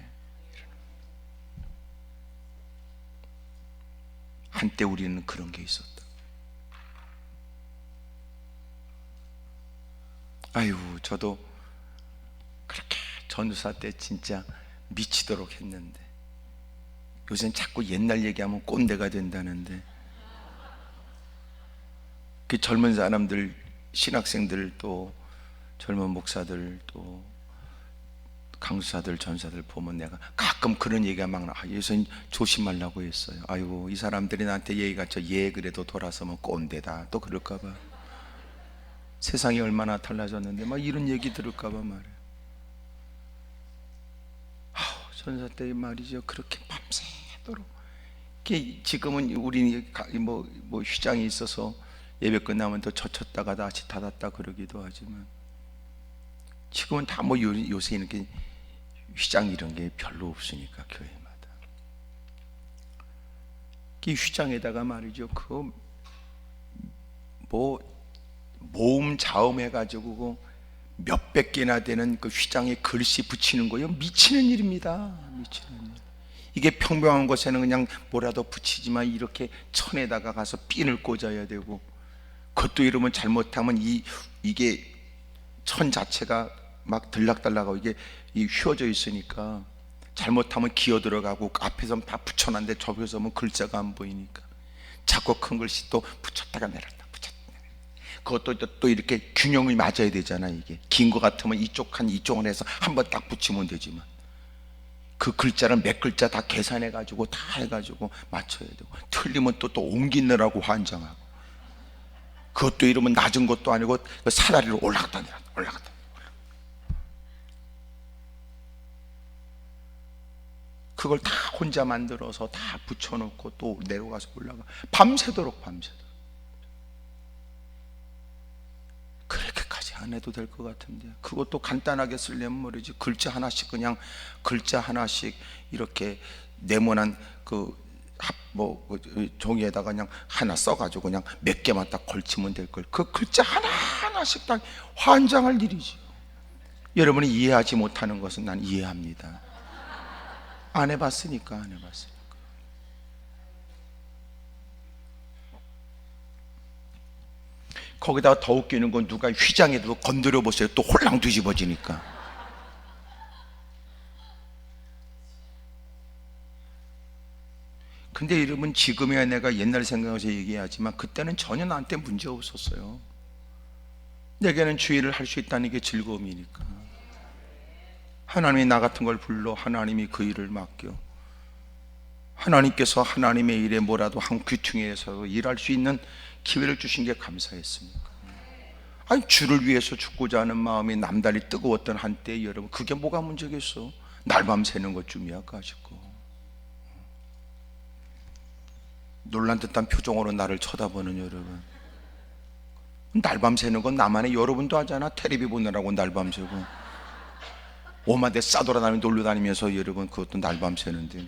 한때 우리는 그런 게 있었다. 아유, 저도 그렇게 전도사 때 진짜 미치도록 했는데 요새는 자꾸 옛날 얘기하면 꼰대가 된다는데, 그 젊은 사람들, 신학생들, 또 젊은 목사들, 또 강수사들, 전사들 보면 내가 가끔 그런 얘기가 막 나. 요새는 조심하려고 했어요. 아이고, 이 사람들이 나한테 얘기가 그래도 돌아서면 꼰대다 또 그럴까 봐. 세상이 얼마나 달라졌는데 막 이런 얘기 들을까 봐 말이에요. 전사 때 말이죠, 그렇게 밤새도록. 지금은 우리 뭐 휘장이 있어서 예배 끝나면 또 젖혔다가 다시 닫았다 그러기도 하지만, 지금은 다 요새 이렇게 휘장 이런 게 별로 없으니까 교회마다 이 휘장에다가 말이죠, 모음 자음 해가지고 몇백 개나 되는 그 휘장에 글씨 붙이는 거요, 미치는 일입니다. 미치는 일. 이게 평범한 곳에는 그냥 뭐라도 붙이지만 이렇게 천에다가 가서 핀을 꽂아야 되고, 그것도 이러면 잘못하면 이게 천 자체가 막 들락달락하고 이게 휘어져 있으니까 잘못하면 기어 들어가고, 앞에서 다 붙여놨는데 저기서 보면 글자가 안 보이니까 자꾸 큰 글씨 또 붙였다가 내렸다 붙였다. 그것도 또 이렇게 균형을 맞아야 되잖아. 이게 긴 거 같으면 이쪽을 해서 한번 딱 붙이면 되지만, 그 글자를 몇 글자 다 계산해가지고 다 해가지고 맞춰야 되고, 틀리면 또 옮기느라고 환장하고, 그것도 이러면 낮은 것도 아니고 사다리로 올라갔다 내렸다 올라갔다. 그걸 다 혼자 만들어서 다 붙여놓고 또 내려가서 올라가. 밤새도록. 그렇게까지 안 해도 될 것 같은데, 그것도 간단하게 쓰려면 모르지, 글자 하나씩 이렇게 네모난 종이에다가 그냥 하나 써가지고 그냥 몇 개만 딱 걸치면 될 걸, 그 글자 하나씩 딱 환장할 일이지. 여러분이 이해하지 못하는 것은 난 이해합니다. 안 해봤으니까. 거기다가 더 웃기는 건, 누가 휘장에도 건드려 보세요. 또 홀랑 뒤집어지니까. 근데 여러분, 지금이야 내가 옛날 생각해서 얘기하지만 그때는 전혀 나한테 문제 없었어요. 내게는 주의를 할 수 있다는 게 즐거움이니까. 하나님이 나 같은 걸 불러 하나님이 그 일을 맡겨, 하나님께서 하나님의 일에 뭐라도 한 귀퉁이에서 일할 수 있는 기회를 주신 게 감사했습니까? 아니, 주를 위해서 죽고자 하는 마음이 남달리 뜨거웠던 한때, 여러분, 그게 뭐가 문제겠어? 날밤 새는 것쯤이야 가지고. 놀란 듯한 표정으로 나를 쳐다보는 여러분, 날밤 새는 건 나만의, 여러분도 하잖아. 텔레비 보느라고 날밤 새고 오마대 싸돌아다니며 놀러다니면서 여러분, 그것도 날밤 새는데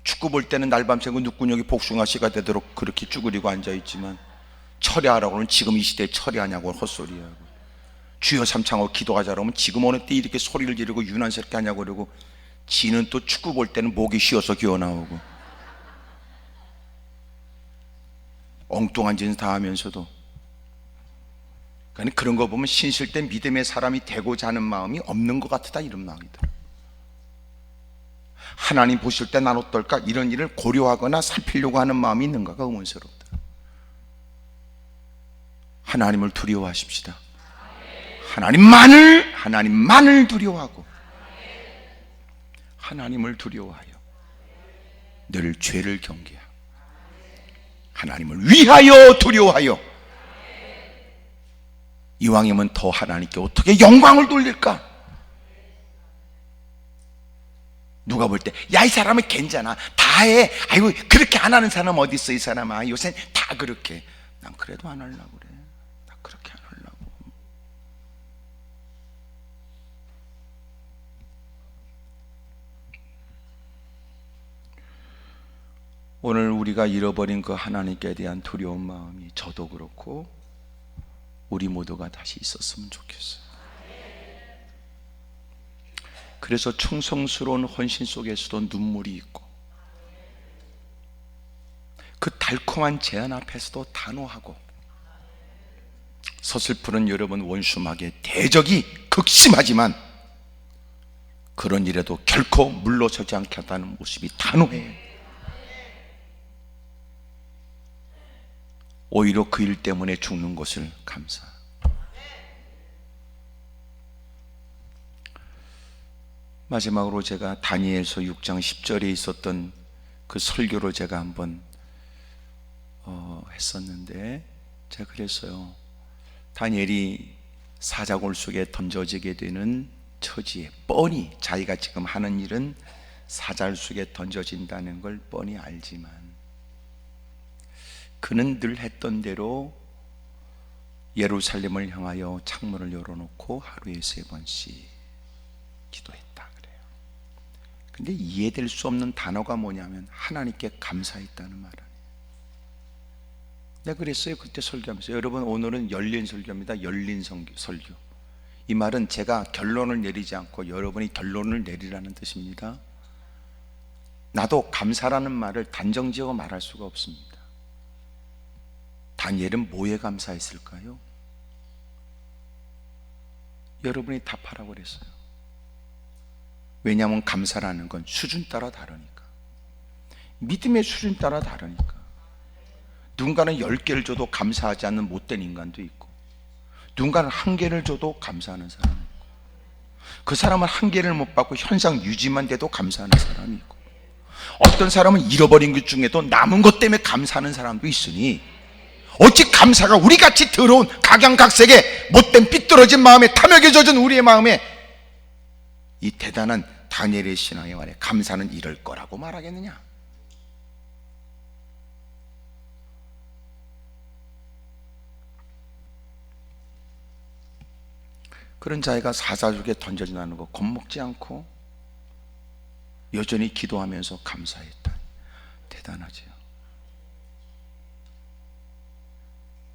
축구 볼 때는 날밤 새고 눈구녕이 복숭아 씨가 되도록 그렇게 쭈그리고 앉아있지만, 철회하라고는 지금 이 시대에 철회하냐고 헛소리하고, 주여 삼창하고 기도하자고 하면 지금 어느 때 이렇게 소리를 지르고 유난스럽게 하냐고 그러고, 지는 또 축구 볼 때는 목이 쉬어서 기어나오고 엉뚱한 짓은 다 하면서도. 그러니까 그런 거 보면 신실된 믿음의 사람이 되고자 하는 마음이 없는 것 같다, 이런 마음이 들어요. 하나님 보실 때 난 어떨까, 이런 일을 고려하거나 살피려고 하는 마음이 있는가가 의문스럽다. 하나님을 두려워하십시다. 하나님만을 두려워하고, 하나님을 두려워하여 늘 죄를 경계하고, 하나님을 위하여 두려워하여, 이왕이면 더 하나님께 어떻게 영광을 돌릴까? 누가 볼 때 야, 이 사람은 괜찮아, 다 해. 아이고, 그렇게 안 하는 사람 어디 있어, 이 사람아. 요새 다 그렇게. 난 그래도 안 하려고 그래. 난 그렇게 안 하려고. 오늘 우리가 잃어버린 그 하나님께 대한 두려운 마음이, 저도 그렇고 우리 모두가 다시 있었으면 좋겠어요. 그래서 충성스러운 헌신 속에서도 눈물이 있고, 그 달콤한 제안 앞에서도 단호하고, 서슬프는 여러분 원수막의 대적이 극심하지만 그런 일에도 결코 물러서지 않겠다는 모습이 단호해요. 오히려 그 일 때문에 죽는 것을 감사. 마지막으로 제가 다니엘서 6장 10절에 있었던 그 설교를 제가 한번 했었는데, 제가 그랬어요. 다니엘이 사자굴 속에 던져지게 되는 처지에 뻔히 자기가 지금 하는 일은 사자굴 속에 던져진다는 걸 뻔히 알지만, 그는 늘 했던 대로 예루살렘을 향하여 창문을 열어놓고 하루에 3번씩 기도했다 그래요. 근데 이해될 수 없는 단어가 뭐냐면 하나님께 감사했다는 말 아니에요. 내가 그랬어요, 그때 설교하면서. 여러분, 오늘은 열린 설교입니다. 열린 설교. 이 말은 제가 결론을 내리지 않고 여러분이 결론을 내리라는 뜻입니다. 나도 감사라는 말을 단정지어 말할 수가 없습니다. 다니엘은 뭐에 감사했을까요? 여러분이 답하라고 그랬어요. 왜냐하면 감사라는 건 수준 따라 다르니까. 믿음의 수준 따라 다르니까. 누군가는 10개를 줘도 감사하지 않는 못된 인간도 있고, 누군가는 1개를 줘도 감사하는 사람이 있고, 그 사람은 1개를 못 받고 현상 유지만 돼도 감사하는 사람이 있고, 어떤 사람은 잃어버린 것 중에도 남은 것 때문에 감사하는 사람도 있으니, 어찌 감사가 우리같이 더러운 각양각색의 못된 삐뚤어진 마음에 탐욕에 젖은 우리의 마음에 이 대단한 다니엘의 신앙의 말에 감사는 이럴 거라고 말하겠느냐? 그런 자기가 사자죽에 던져진다는 거 겁먹지 않고 여전히 기도하면서 감사했다. 대단하지요.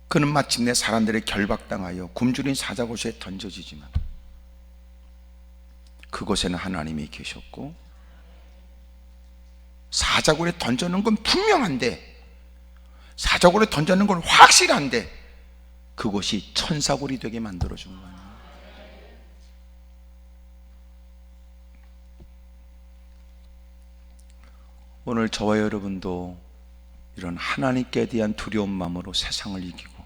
그는 마침내 사람들의 결박당하여 굶주린 사자굴에 던져지지만 그곳에는 하나님이 계셨고, 사자굴에 던져놓은 건 분명한데, 사자굴에 던져놓은 건 확실한데 그곳이 천사굴이 되게 만들어준 거예요. 오늘 저와 여러분도 이런 하나님께 대한 두려운 마음으로 세상을 이기고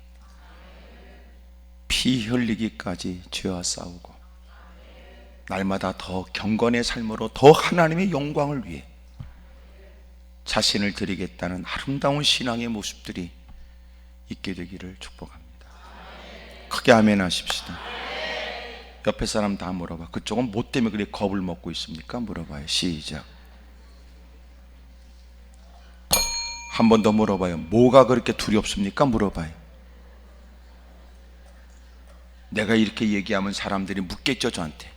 피 흘리기까지 죄와 싸우고 날마다 더 경건의 삶으로 더 하나님의 영광을 위해 자신을 드리겠다는 아름다운 신앙의 모습들이 있게 되기를 축복합니다. 크게 아멘 하십시다. 옆에 사람 다 물어봐. 그쪽은 뭐 때문에 그렇게 겁을 먹고 있습니까? 물어봐요. 시작. 한 번 더 물어봐요. 뭐가 그렇게 두렵습니까? 물어봐요. 내가 이렇게 얘기하면 사람들이 묻겠죠, 저한테.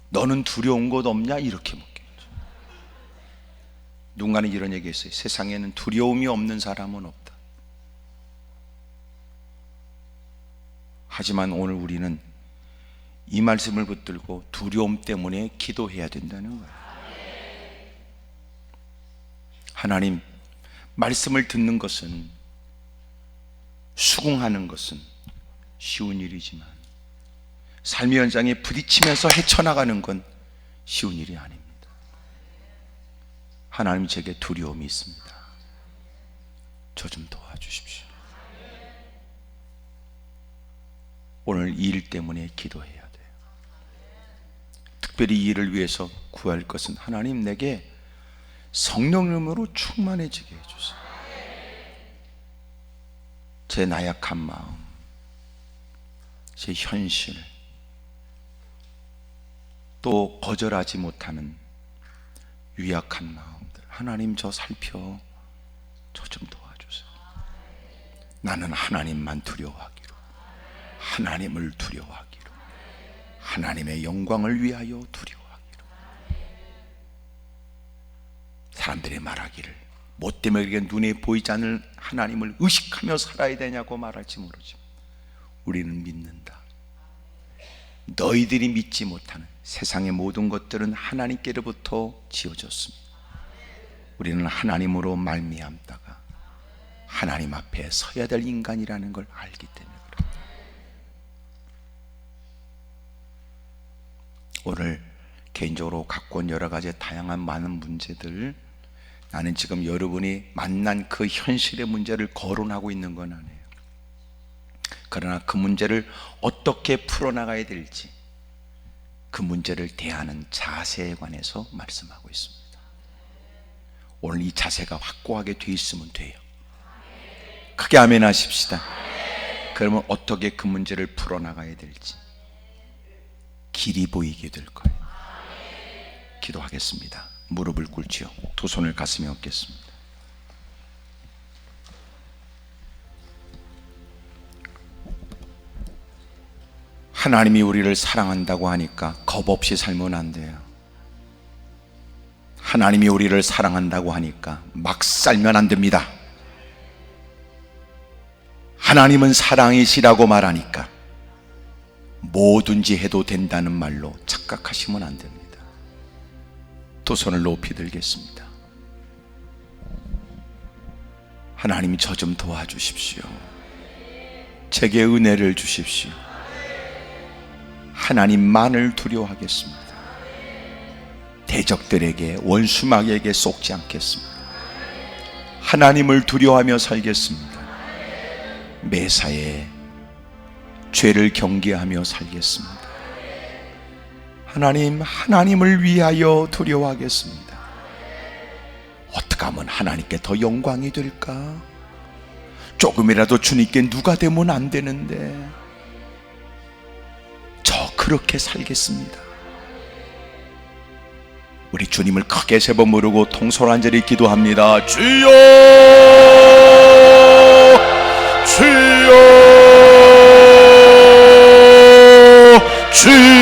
너는 두려운 것 없냐? 이렇게 묻겠죠. 누군가는 이런 얘기 했어요. 세상에는 두려움이 없는 사람은 없다. 하지만 오늘 우리는 이 말씀을 붙들고 두려움 때문에 기도해야 된다는 거예요. 하나님, 말씀을 듣는 것은, 수긍하는 것은 쉬운 일이지만 삶의 현장에 부딪히면서 헤쳐나가는 건 쉬운 일이 아닙니다. 하나님, 제게 두려움이 있습니다. 저 좀 도와주십시오. 오늘 이 일 때문에 기도해야 돼요. 특별히 이 일을 위해서 구할 것은, 하나님, 내게 성령님으로 충만해지게 해주세요. 제 나약한 마음, 제 현실, 또 거절하지 못하는 유약한 마음들, 하나님, 저 살펴 저 좀 도와주세요. 나는 하나님만 두려워하기로, 하나님을 두려워하기로, 하나님의 영광을 위하여 두려워하기로. 사람들이 말하기를 뭐 때문에 그렇게 눈에 보이지 않는 하나님을 의식하며 살아야 되냐고 말할지 모르지만 우리는 믿는다. 너희들이 믿지 못하는 세상의 모든 것들은 하나님께로부터 지어졌습니다. 우리는 하나님으로 말미암다가 하나님 앞에 서야 될 인간이라는 걸 알기 때문에 그렇다. 오늘 개인적으로 갖고 온 여러 가지 다양한 많은 문제들, 나는 지금 여러분이 만난 그 현실의 문제를 거론하고 있는 건 아니에요. 그러나 그 문제를 어떻게 풀어나가야 될지, 그 문제를 대하는 자세에 관해서 말씀하고 있습니다. 오늘 이 자세가 확고하게 돼 있으면 돼요. 크게 아멘 하십시다. 그러면 어떻게 그 문제를 풀어나가야 될지 길이 보이게 될 거예요. 기도하겠습니다. 무릎을 꿇지요. 두 손을 가슴에 얹겠습니다. 하나님이 우리를 사랑한다고 하니까 겁 없이 살면 안 돼요. 하나님이 우리를 사랑한다고 하니까 막 살면 안 됩니다. 하나님은 사랑이시라고 말하니까 뭐든지 해도 된다는 말로 착각하시면 안 됩니다. 두 손을 높이 들겠습니다. 하나님, 저 좀 도와주십시오. 제게 은혜를 주십시오. 하나님만을 두려워하겠습니다. 대적들에게, 원수막에게 속지 않겠습니다. 하나님을 두려워하며 살겠습니다. 매사에 죄를 경계하며 살겠습니다. 하나님, 하나님을 위하여 두려워하겠습니다. 어떻게 하면 하나님께 더 영광이 될까? 조금이라도 주님께 누가 되면 안 되는데 저 그렇게 살겠습니다. 우리 주님을 크게 세 번 부르고 통솔한절히 기도합니다. 주여, 주여, 주여.